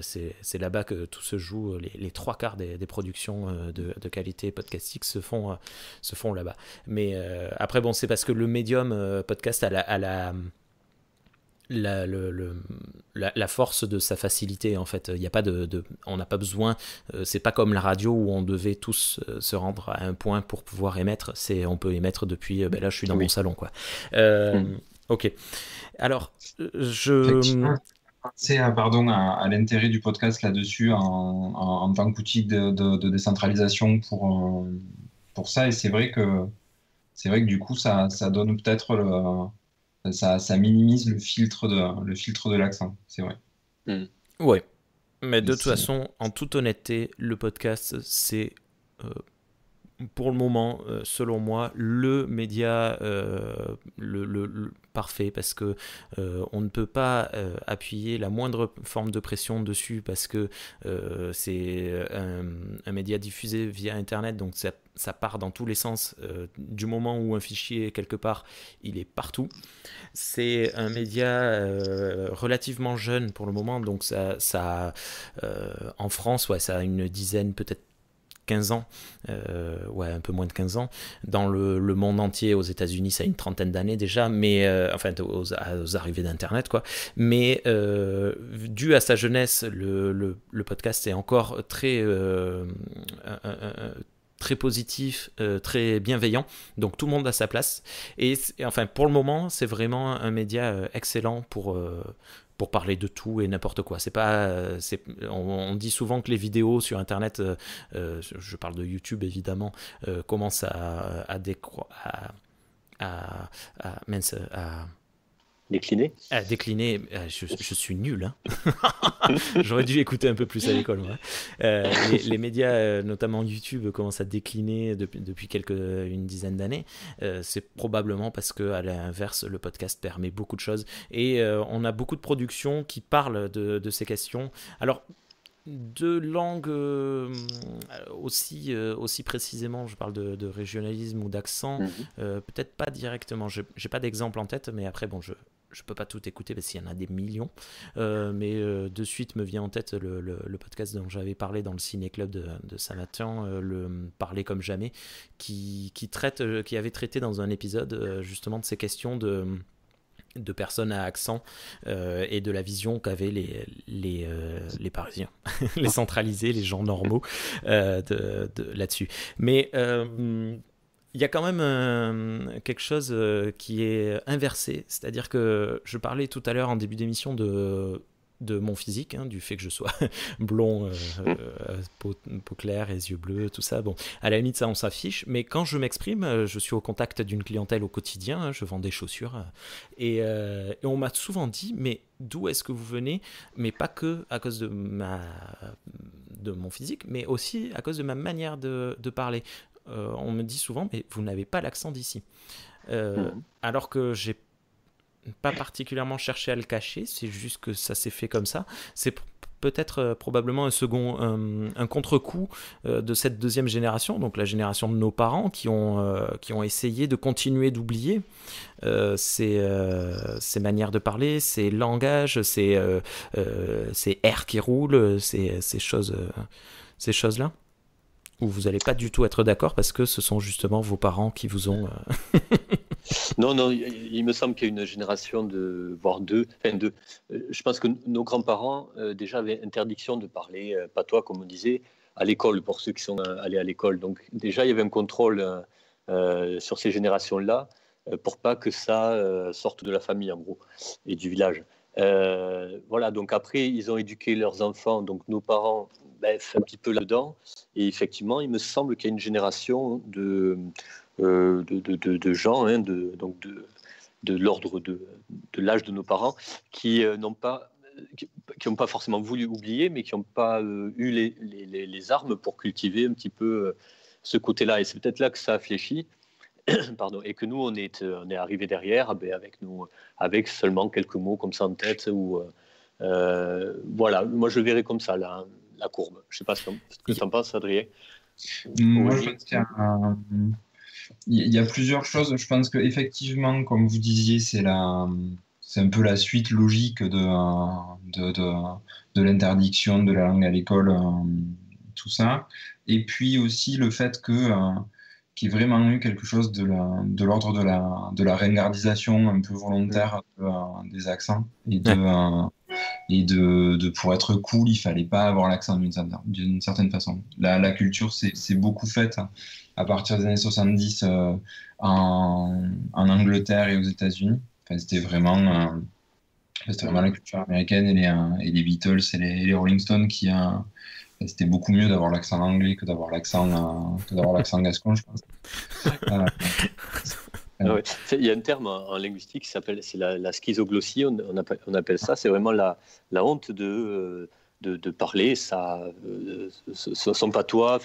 C'est là-bas que tout se joue. Les trois quarts des productions de qualité podcastique se font là-bas. Mais après, bon, c'est parce que le médium podcast a la force de sa facilité, en fait. Il y a pas on n'a pas besoin, c'est pas comme la radio où on devait tous se rendre à un point pour pouvoir émettre. On peut émettre depuis là je suis dans mon salon, quoi. Ok, alors c'est pardon à l'intérêt du podcast là-dessus en tant qu'outil de décentralisation pour ça, et c'est vrai que du coup ça donne peut-être ça minimise le filtre de l'accent, c'est vrai. Ouais, mais de toute façon, en toute honnêteté, le podcast, c'est pour le moment, selon moi, le média le parfait, parce que on ne peut pas appuyer la moindre forme de pression dessus, parce que c'est un média diffusé via Internet, donc ça part dans tous les sens. Du moment où un fichier est quelque part, il est partout. C'est un média relativement jeune pour le moment, donc ça en France, ouais, ça a une dizaine, peut-être 15 ans, ouais, un peu moins de 15 ans. Dans le monde entier, aux États-Unis, ça a une trentaine d'années déjà, mais enfin aux arrivées d'Internet, quoi. Mais dû à sa jeunesse, le podcast est encore très positif, très bienveillant, donc tout le monde a sa place, et enfin pour le moment c'est vraiment un média excellent pour parler de tout et n'importe quoi. On dit souvent que les vidéos sur Internet, je parle de YouTube évidemment, commencent à décliner. Décliner, je suis nul, hein. J'aurais dû écouter un peu plus à l'école, moi. Les médias, notamment YouTube, commencent à décliner depuis une dizaine d'années. C'est probablement parce que, à l'inverse, le podcast permet beaucoup de choses, et on a beaucoup de productions qui parlent de ces questions. Alors, de langue aussi précisément, je parle de régionalisme ou d'accent, peut-être pas directement, j'ai pas d'exemple en tête, mais après bon, je peux pas tout écouter parce qu'il y en a des millions, mais de suite me vient en tête le podcast dont j'avais parlé dans le ciné-club de Saint-Nathan, le Parler comme jamais, qui avait traité dans un épisode justement de ces questions de personnes à accent, et de la vision qu'avaient les Parisiens, les centralisés, les gens normaux, là-dessus. Mais il y a quand même quelque chose qui est inversé, c'est-à-dire que je parlais tout à l'heure en début d'émission de mon physique, hein, du fait que je sois blond, peau claire, les yeux bleus, tout ça. Bon, à la limite, ça, on s'affiche. Mais quand je m'exprime, je suis au contact d'une clientèle au quotidien. Hein, je vends des chaussures. Et on m'a souvent dit, mais d'où est-ce que vous venez? Mais pas que à cause de mon physique, mais aussi à cause de ma manière de parler. On me dit souvent, mais vous n'avez pas l'accent d'ici. Alors que j'ai pas particulièrement cherché à le cacher, c'est juste que ça s'est fait comme ça. C'est peut-être probablement un contre-coup de cette deuxième génération, donc la génération de nos parents qui ont essayé de continuer d'oublier ces manières de parler, ces langages, ces airs qui roulent, ces choses-là. Ou vous n'allez pas du tout être d'accord parce que ce sont justement vos parents qui vous ont... Non, il me semble qu'il y a une génération voire deux. Je pense que nos grands-parents déjà avaient interdiction de parler patois, comme on disait, à l'école, pour ceux qui sont allés à l'école. Donc déjà, il y avait un contrôle sur ces générations-là pour pas que ça sorte de la famille, en gros, et du village. Voilà, donc après, ils ont éduqué leurs enfants, donc nos parents, un petit peu là-dedans. Et effectivement, il me semble qu'il y a une génération de gens, hein, donc de l'ordre de l'âge de nos parents, qui n'ont pas forcément voulu oublier, mais qui n'ont pas eu les armes pour cultiver un petit peu ce côté-là. Et c'est peut-être là que ça a fléchi. Pardon, et que nous, on est arrivé derrière avec seulement quelques mots comme ça en tête. Voilà, moi je verrais comme ça la courbe. Je ne sais pas ce que tu en penses, Adrien. Moi, je pense qu'il y a plusieurs choses. Je pense qu'effectivement, comme vous disiez, c'est un peu la suite logique de l'interdiction de la langue à l'école, tout ça. Et puis aussi le fait qu'il y ait vraiment eu quelque chose de l'ordre de la ringardisation un peu volontaire des accents. Et pour être cool, il fallait pas avoir l'accent d'une certaine façon. La culture c'est beaucoup faite à partir des années 70 en Angleterre et aux États-Unis. Enfin, c'était vraiment la culture américaine et les Beatles et les Rolling Stones c'était beaucoup mieux d'avoir l'accent anglais que d'avoir l'accent gascon, je pense. Ouais. Il y a un terme en linguistique qui s'appelle la schizoglossie, on appelle ça. C'est vraiment la honte de parler son patois,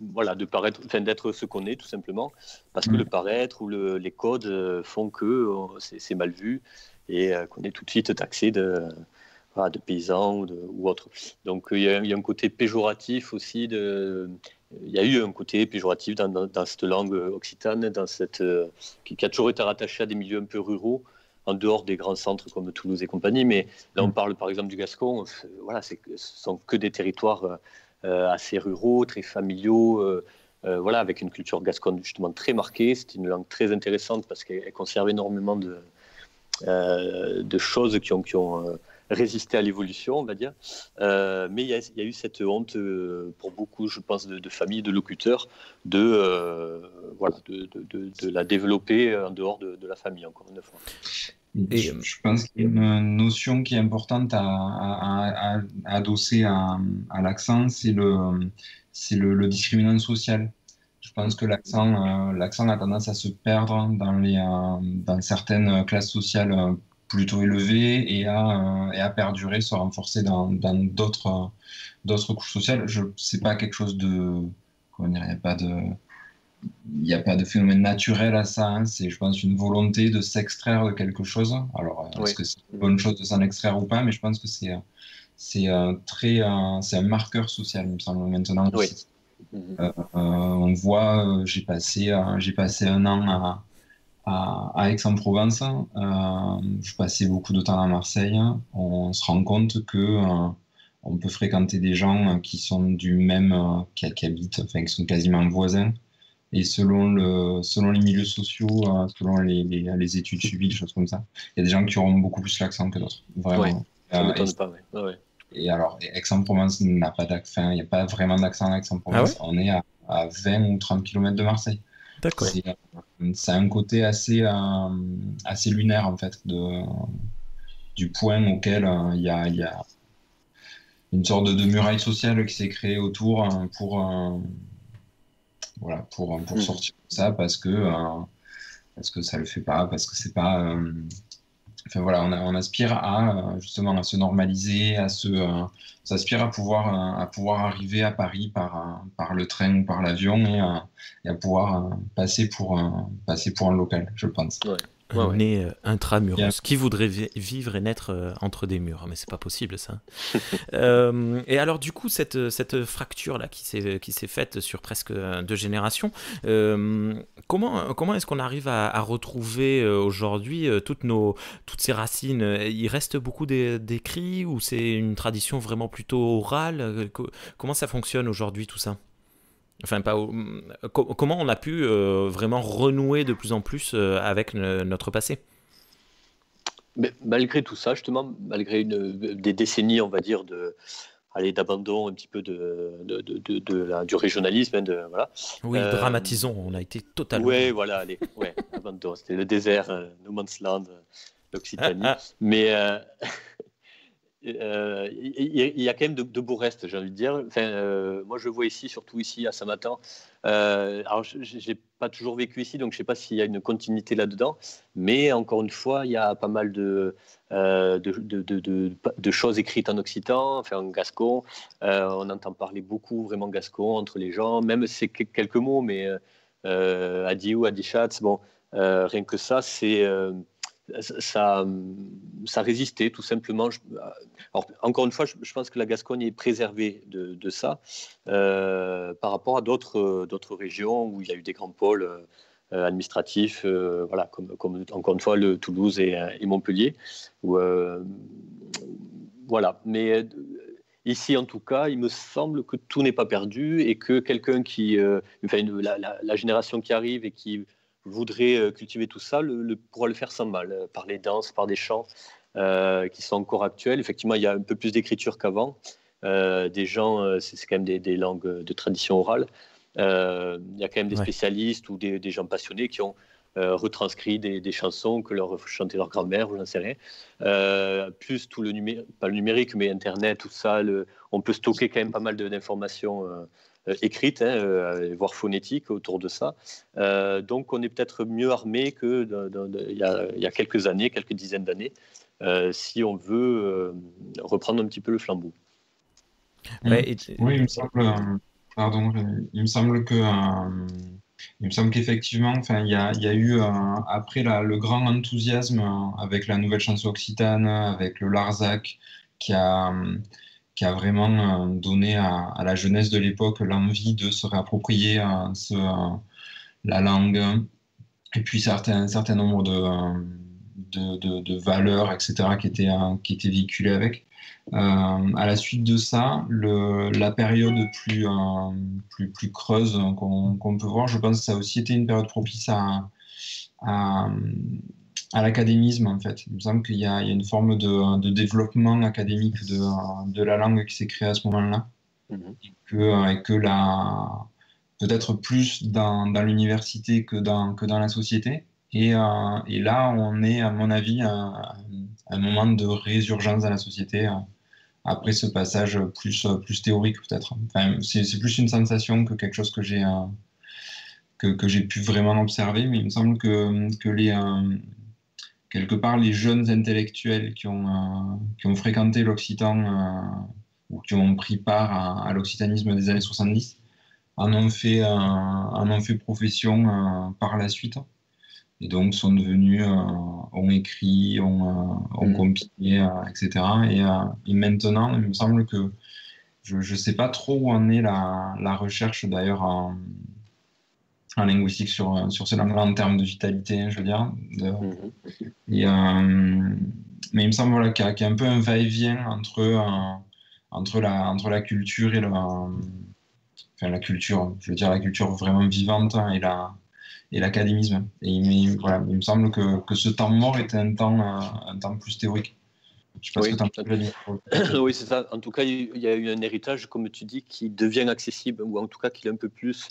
voilà, de paraître, d'être ce qu'on est tout simplement, parce que le paraître ou les codes font que c'est mal vu et qu'on est tout de suite taxé de paysans ou autre. Donc il y a un côté péjoratif aussi il y a eu un côté péjoratif dans cette langue occitane, qui a toujours été rattachée à des milieux un peu ruraux, en dehors des grands centres comme Toulouse et compagnie. Mais là, on parle par exemple du Gascon. Voilà, ce sont que des territoires assez ruraux, très familiaux, voilà, avec une culture gasconne justement très marquée. C'est une langue très intéressante parce qu'elle conserve énormément de choses qui ont résister à l'évolution, on va dire. Mais il y a eu cette honte pour beaucoup, je pense, de familles, de locuteurs, de la développer en dehors de la famille, encore une fois. Je pense qu'il y a une notion qui est importante à adosser à l'accent, c'est le discriminant social. Je pense que l'accent a tendance à se perdre dans certaines classes sociales plutôt élevées et à perdurer, se renforcer dans d'autres couches sociales. C'est pas quelque chose de... Comment dire, il n'y a pas de phénomène naturel à ça, hein. C'est, je pense, une volonté de s'extraire de quelque chose. Alors, est-ce que c'est une bonne chose de s'en extraire ou pas? Mais je pense que c'est un marqueur social, il me semble, maintenant. Oui. On voit, j'ai passé un an à Aix-en-Provence. Je passais beaucoup de temps à Marseille. On se rend compte que on peut fréquenter des gens qui sont du même, qui habitent, enfin, qui sont quasiment voisins. Et selon les milieux sociaux, selon les études suivies, des choses comme ça, il y a des gens qui auront beaucoup plus l'accent que d'autres. Vraiment. Ouais, ça ne m'étonne pas. Ouais. Et alors, Aix-en-Provence n'a pas d'accent, il n'y a pas vraiment d'accent à Aix-en-Provence. Ah ouais, on est à 20 ou 30 km de Marseille. d'accord. C'est un côté assez lunaire, en fait, du point auquel il y a une sorte de muraille sociale qui s'est créée autour pour sortir de ça, parce que ça le fait pas, parce que c'est pas... Enfin voilà, on aspire justement à se normaliser, s'aspire à pouvoir arriver à Paris par le train ou par l'avion et à pouvoir passer pour un local, je pense. Ouais. Un nez intramuros. Yeah. Qui voudrait vivre et naître entre des murs? Mais c'est pas possible, ça. Et alors, du coup, cette fracture-là qui s'est faite sur presque 2 générations, comment est-ce qu'on arrive à retrouver aujourd'hui toutes ces racines? Il reste beaucoup d'écrits ou c'est une tradition vraiment plutôt orale? Comment ça fonctionne aujourd'hui, tout ça? Enfin, comment on a pu vraiment renouer de plus en plus avec notre passé? Mais malgré tout ça, justement, malgré des décennies, on va dire, d'abandon un petit peu du régionalisme, hein, voilà. Oui, dramatisons, on a été totalement... Ouais, voilà, abandon, c'était le désert, no man's land. l'Occitanie. Mais il y a quand même de beaux restes, j'ai envie de dire. Enfin, moi, je vois ici, surtout ici à Saint-Martin. Alors, je n'ai pas toujours vécu ici, donc je ne sais pas s'il y a une continuité là-dedans. Mais encore une fois, il y a pas mal de choses écrites en occitan, enfin en gascon. On entend parler beaucoup vraiment gascon entre les gens, même si c'est quelques mots, mais adiou, adichat, bon, rien que ça, ça résistait tout simplement. Alors, encore une fois, je pense que la Gascogne est préservée de ça par rapport à d'autres régions où il y a eu des grands pôles administratifs, voilà, comme encore une fois Toulouse et Montpellier. Où, voilà. Mais ici, en tout cas, il me semble que tout n'est pas perdu et que quelqu'un la génération qui arrive et qui voudrait cultiver tout ça pourra le faire sans mal, par les danses, par des chants qui sont encore actuels. Effectivement, il y a un peu plus d'écriture qu'avant. Des gens, c'est quand même des langues de tradition orale. Il y a quand même des spécialistes ou des gens passionnés qui ont retranscrit des chansons que leur chantait leur grand-mère ou j'en sais rien. Plus tout le numérique, pas le numérique, mais Internet, tout ça, on peut stocker quand même pas mal d'informations écrites, voire phonétiques autour de ça. Donc on est peut-être mieux armé qu'il y a quelques années, quelques dizaines d'années, si on veut reprendre un petit peu le flambeau. Oui, il me semble, pardon, il me semble que il me semble qu'effectivement, enfin, il y a eu après le grand enthousiasme avec la nouvelle chanson occitane, avec le Larzac, qui a vraiment donné à la jeunesse de l'époque l'envie de se réapproprier la langue, et puis certain nombre de valeurs, etc., qui étaient véhiculées avec. À la suite de ça, la période plus creuse qu'on peut voir, je pense que ça a aussi été une période propice à l'académisme, en fait. Il me semble qu'il y a une forme de développement académique de la langue qui s'est créée à ce moment-là. Et que peut-être plus dans l'université que dans la société. Et là, on est, à mon avis, à un moment de résurgence dans la société, après ce passage plus théorique, peut-être. Enfin, c'est plus une sensation que quelque chose que j'ai pu vraiment observer, mais il me semble que quelque part, les jeunes intellectuels qui ont fréquenté l'Occitan ou qui ont pris part à l'occitanisme des années 70 en ont fait profession par la suite. Et donc sont devenus, ont écrit, ont compilé, etc. Et maintenant, il me semble que je ne sais pas trop où en est la recherche d'ailleurs en linguistique sur ces langues-là en termes de vitalité, je veux dire. Mais il me semble voilà, qu'il y a un peu un va-et-vient entre la culture et la culture, je veux dire la culture vraiment vivante et l'académisme. Voilà, il me semble que ce temps mort était un temps plus théorique. Je sais pas ce que tu as dit. Oui, c'est ça. En tout cas, il y a eu un héritage, comme tu dis, qui devient accessible, ou en tout cas qui est un peu plus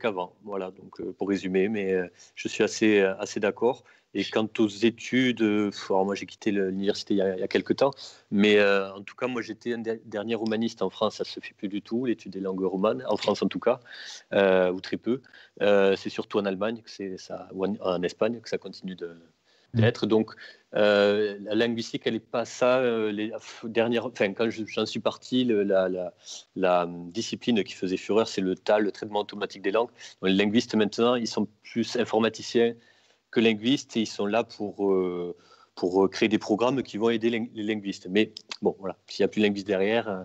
qu'avant. Voilà, donc pour résumer, mais je suis assez d'accord. Et quant aux études, alors moi j'ai quitté l'université il y a quelques temps, mais en tout cas moi j'étais un dernier romaniste en France, ça se fait plus du tout, l'étude des langues romanes, en France en tout cas, ou très peu. C'est surtout en Allemagne que c'est ça, ou en Espagne que ça continue d'être. Donc la linguistique, elle n'est pas ça. Quand j'en suis parti, la discipline qui faisait fureur, c'est le TAL, le traitement automatique des langues. Donc, les linguistes maintenant, ils sont plus informaticiens que linguistes et ils sont là pour créer des programmes qui vont aider les linguistes. Mais bon, voilà, s'il n'y a plus de linguistes derrière,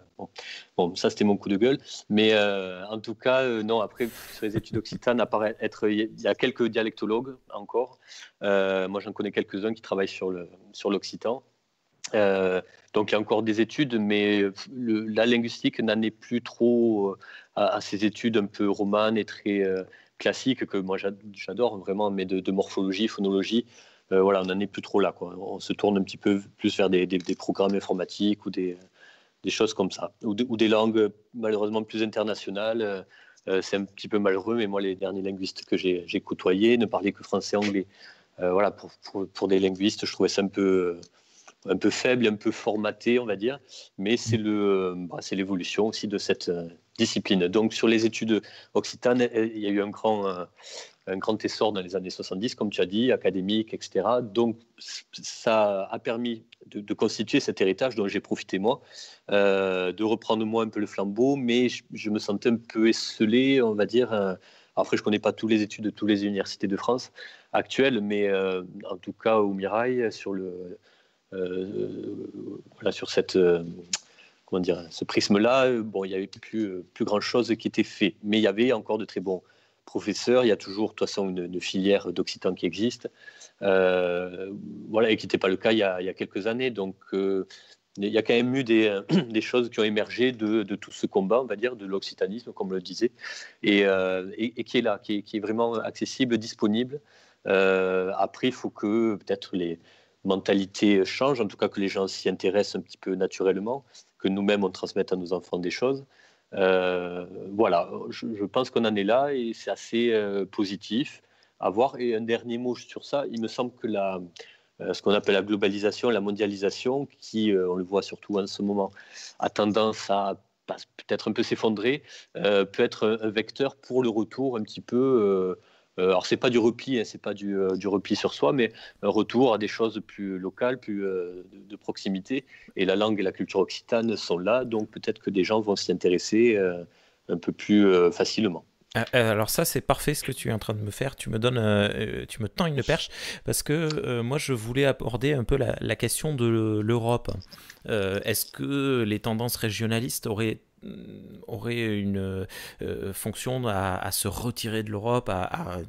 bon, ça c'était mon coup de gueule. Mais en tout cas, non, après, sur les études occitanes, il y a quelques dialectologues encore. Moi, j'en connais quelques-uns qui travaillent sur l'occitan. Donc, il y a encore des études, mais la linguistique n'en est plus trop à ces études un peu romanes et très classiques que moi j'adore vraiment, mais de morphologie, phonologie. Voilà, on n'en est plus trop là, quoi. On se tourne un petit peu plus vers des programmes informatiques ou des choses comme ça, ou des langues malheureusement plus internationales. C'est un petit peu malheureux, mais moi, les derniers linguistes que j'ai côtoyés ne parlaient que français, anglais. Voilà, pour des linguistes, je trouvais ça un peu faible, un peu formaté, on va dire, mais c'est l'évolution aussi de cette discipline. Donc sur les études occitanes, il y a eu un grand essor dans les années 70, comme tu as dit, académique, etc. Donc ça a permis de constituer cet héritage dont j'ai profité moi, de reprendre moi un peu le flambeau, mais je me sentais un peu esselé, on va dire. Après, je ne connais pas toutes les études de toutes les universités de France actuelles, mais en tout cas au Mirail, voilà, sur comment dire, ce prisme-là, bon, il n'y avait plus grand-chose qui était fait. Mais il y avait encore de très bons professeurs. Il y a toujours, de toute façon, une filière d'occitan qui existe, voilà, et qui n'était pas le cas il y a quelques années. Donc, il y a quand même eu des choses qui ont émergé de tout ce combat, on va dire, de l'occitanisme, comme on le disait, et qui est là, qui est vraiment accessible, disponible. Après, il faut que peut-être les mentalités changent, en tout cas que les gens s'y intéressent un petit peu naturellement, que nous-mêmes on transmette à nos enfants des choses. Voilà, je pense qu'on en est là et c'est assez positif à voir. Et un dernier mot sur ça, il me semble que ce qu'on appelle la globalisation, la mondialisation, qui, on le voit surtout en ce moment, a tendance à peut-être un peu s'effondrer, peut être un vecteur pour le retour un petit peu. Alors, c'est pas du repli, hein, c'est pas du repli sur soi, mais un retour à des choses plus locales, plus de proximité. Et la langue et la culture occitane sont là, donc peut-être que des gens vont s'y intéresser un peu plus facilement. Alors ça c'est parfait ce que tu es en train de me faire, tu me tends une perche parce que moi je voulais aborder un peu la question de l'Europe. Est-ce que les tendances régionalistes auraient une fonction à se retirer de l'Europe, à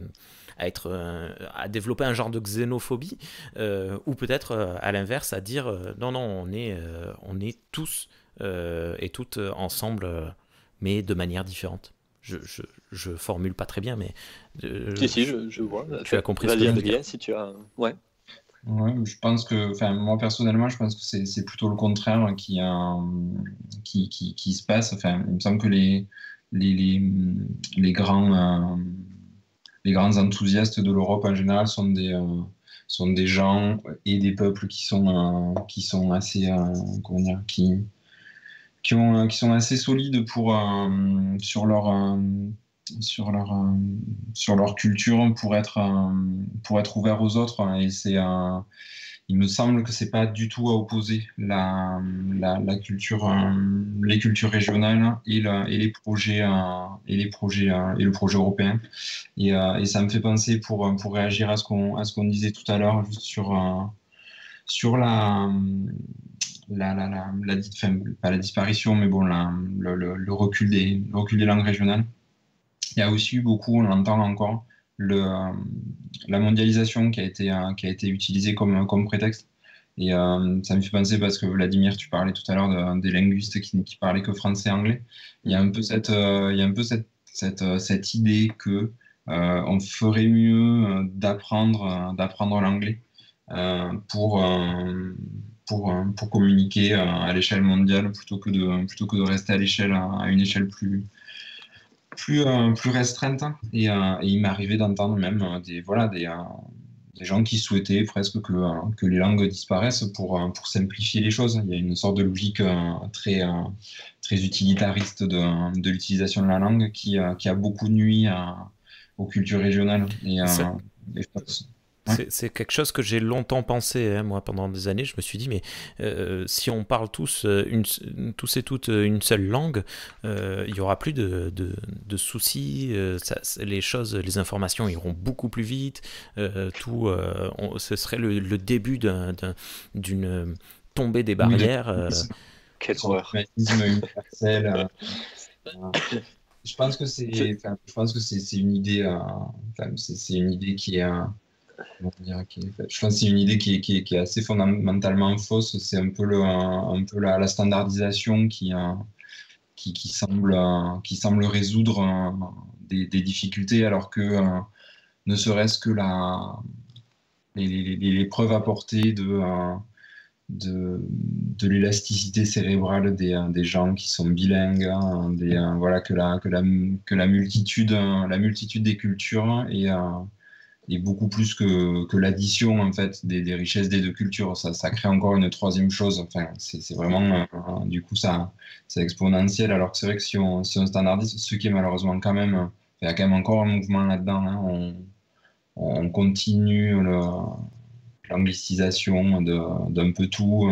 développer un genre de xénophobie, ou peut-être à l'inverse à dire non, on est tous et toutes ensemble, mais de manière différente. Je formule pas très bien, mais si, je vois. Tu as compris ce que je je veux veux dire. Si tu as, ouais. Ouais, je pense que, enfin, moi personnellement, je pense que c'est plutôt le contraire qui se passe. Enfin, il me semble que les grands enthousiastes de l'Europe en général sont des gens et des peuples qui sont assez, comment dire, qui sont assez solides sur leur culture pour être ouvert aux autres. Et il me semble que c'est pas du tout à opposer la culture, les cultures régionales et les projets et le projet européen. Et ça me fait penser pour réagir à ce qu'on disait tout à l'heure juste sur enfin, pas la disparition, mais bon, le recul des langues régionales. Il y a aussi eu beaucoup, on l'entend encore, la mondialisation qui a été utilisée comme prétexte. Et ça me fait penser parce que Vladimir, tu parlais tout à l'heure des linguistes qui parlaient que français et anglais. Il y a un peu cette idée que on ferait mieux d'apprendre l'anglais pour communiquer à l'échelle mondiale plutôt que de rester à une échelle plus restreinte. Et il m'est arrivé d'entendre même des gens qui souhaitaient presque que les langues disparaissent pour simplifier les choses. Il y a une sorte de logique très utilitariste de l'utilisation de la langue qui a beaucoup nui aux cultures régionales. C'est quelque chose que j'ai longtemps pensé, hein, moi, pendant des années. Je me suis dit, mais si on parle tous et toutes une seule langue, il n'y aura plus de soucis. Les informations iront beaucoup plus vite. Ce serait le début d'une tombée des barrières. Quelle horreur. Universel. Je pense que c'est une idée. C'est une idée qui est. Je pense que c'est une idée qui est assez fondamentalement fausse. C'est un peu la standardisation qui semble résoudre des difficultés, alors que ne serait-ce que les preuves apportées de l'élasticité cérébrale des gens qui sont bilingues, voilà, que la multitude des cultures et beaucoup plus que l'addition en fait des richesses des deux cultures. Ça crée encore une troisième chose. Enfin, c'est vraiment du coup c'est exponentiel. Alors que c'est vrai que si on standardise, ce qui est malheureusement quand même, il y a quand même encore un mouvement là-dedans. Hein. On continue l'anglicisation d'un peu tout.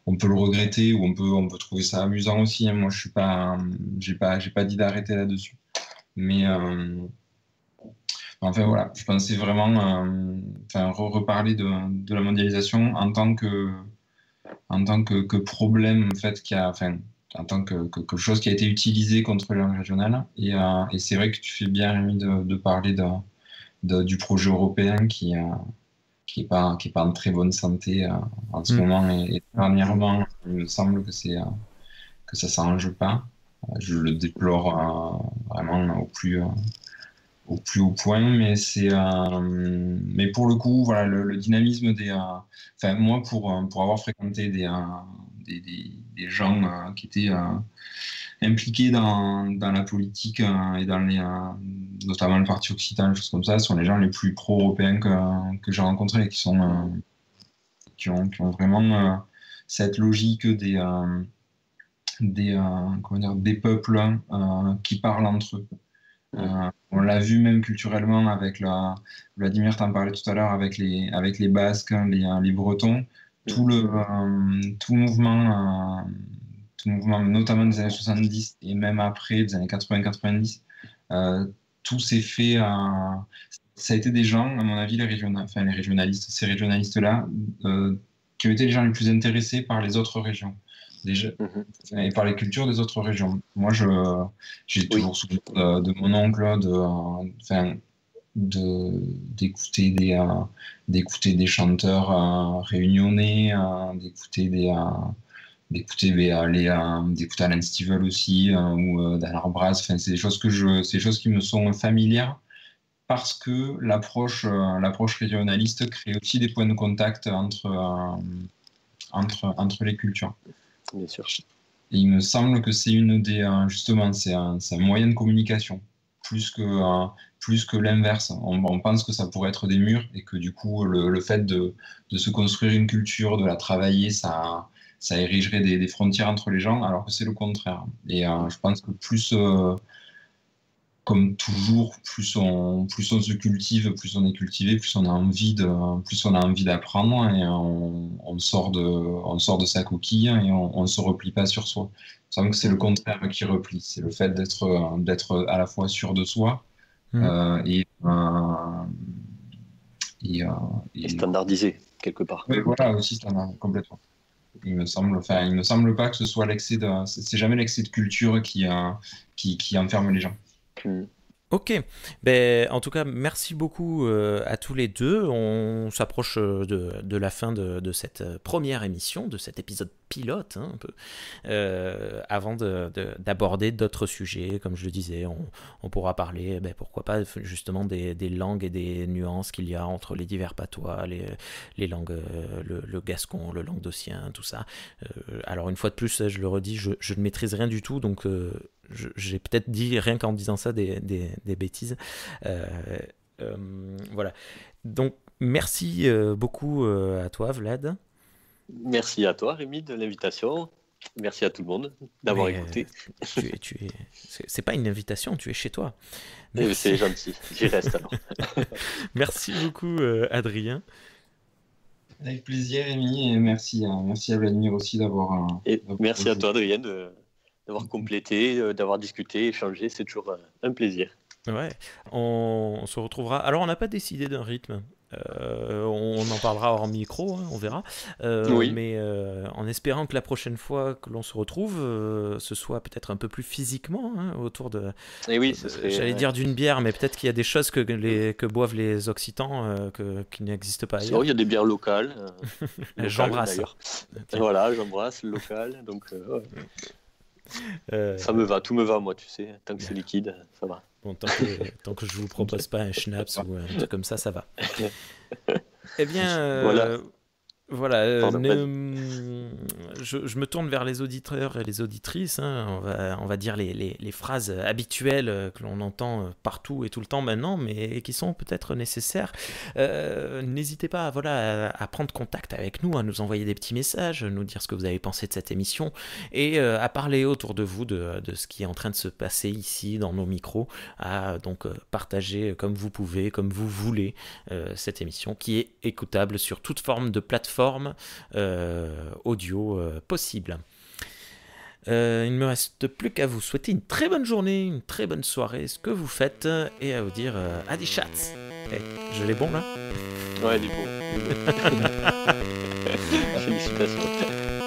On peut le regretter ou on peut trouver ça amusant aussi. Hein. Moi, je suis pas, j'ai pas dit d'arrêter là-dessus. Mais enfin voilà, je pensais vraiment reparler de la mondialisation en tant que problème en fait en tant que chose qui a été utilisée contre le régional. Et c'est vrai que tu fais bien, Rémi, de parler du projet européen qui est pas en très bonne santé en ce moment et dernièrement, il me semble que ça s'arrange pas. Je le déplore vraiment au plus haut point, mais pour le coup, voilà, le dynamisme enfin, moi, pour avoir fréquenté des gens qui étaient impliqués dans la politique et notamment le Parti occitan, des choses comme ça, ce sont les gens les plus pro-européens que j'ai rencontrés et qui ont vraiment cette logique comment dire, des peuples qui parlent entre eux. On l'a vu même culturellement avec Vladimir t'en parlait tout à l'heure avec les Basques, les Bretons, tout mouvement, notamment des années 70 et même après des années 80-90, tout s'est fait. Ça a été des gens, à mon avis, les régionalistes, ces régionalistes-là, qui ont été les gens les plus intéressés par les autres régions. Et par les cultures des autres régions. Moi, j'ai toujours souvenir de mon oncle d'écouter des chanteurs réunionnais, d'écouter Alan Stivell aussi ou Dan Arbraz. Enfin, c'est des choses c'est des choses qui me sont familières parce que l'approche régionaliste crée aussi des points de contact entre les cultures. Bien sûr. Et il me semble que c'est justement, c'est un moyen de communication, plus que l'inverse. On pense que ça pourrait être des murs et que du coup, le fait de se construire une culture, de la travailler, ça érigerait des frontières entre les gens, alors que c'est le contraire. Et je pense que comme toujours, plus on se cultive, plus on est cultivé, plus on a envie d'apprendre et on sort de sa coquille et on se replie pas sur soi. Il me semble que c'est le contraire qui replie, c'est le fait d'être à la fois sûr de soi et standardisé quelque part. Oui, voilà, aussi standard, complètement. Il me semble pas que ce soit c'est jamais l'excès de culture qui enferme les gens. Ok, en tout cas, merci beaucoup à tous les deux. On s'approche de la fin de cette première émission, de cet épisode pilote, un peu. Avant d'aborder d'autres sujets, comme je le disais, on pourra parler, pourquoi pas, justement, des langues et des nuances qu'il y a entre les divers patois, les langues, le gascon, le languedocien, tout ça. Alors, une fois de plus, je le redis, je ne maîtrise rien du tout, donc... j'ai peut-être dit, rien qu'en disant ça, des bêtises. Voilà. Donc, merci beaucoup à toi, Vlad. Merci à toi, Rémi, de l'invitation. Merci à tout le monde d'avoir écouté. C'est pas une invitation, tu es chez toi. C'est gentil, j'y reste alors. Merci beaucoup, Adrien. Avec plaisir, Rémi, et merci à Vladimir aussi d'avoir... merci à toi, Adrien, d'avoir complété, d'avoir discuté, échangé, c'est toujours un plaisir. Ouais, on se retrouvera. Alors, on n'a pas décidé d'un rythme. On en parlera hors micro, hein, on verra. Oui. Mais en espérant que la prochaine fois que l'on se retrouve, ce soit peut-être un peu plus physiquement autour de. Et oui, ce serait. J'allais dire d'une bière, mais peut-être qu'il y a des choses que boivent les Occitans qui n'existent pas ailleurs. Il y a des bières locales. J'embrasse. Voilà, j'embrasse le local. Donc, ça me va, tout me va, moi, tu sais. Tant que c'est liquide, ça va. Bon, tant que je vous propose pas un schnapps ou un truc comme ça va. Eh bien, voilà. je me tourne vers les auditeurs et les auditrices. Hein. On va dire les phrases habituelles que l'on entend partout et tout le temps maintenant, mais qui sont peut-être nécessaires. N'hésitez pas à prendre contact avec nous, à nous envoyer des petits messages, nous dire ce que vous avez pensé de cette émission et à parler autour de vous de ce qui est en train de se passer ici dans nos micros, à donc partager comme vous pouvez, comme vous voulez cette émission qui est écoutable sur toute forme de plateforme audio possible. Il ne me reste plus qu'à vous souhaiter une très bonne journée, une très bonne soirée, ce que vous faites, et à vous dire Adi Schatz. Je l'ai bon là? Ouais, il est bon. Félicitations.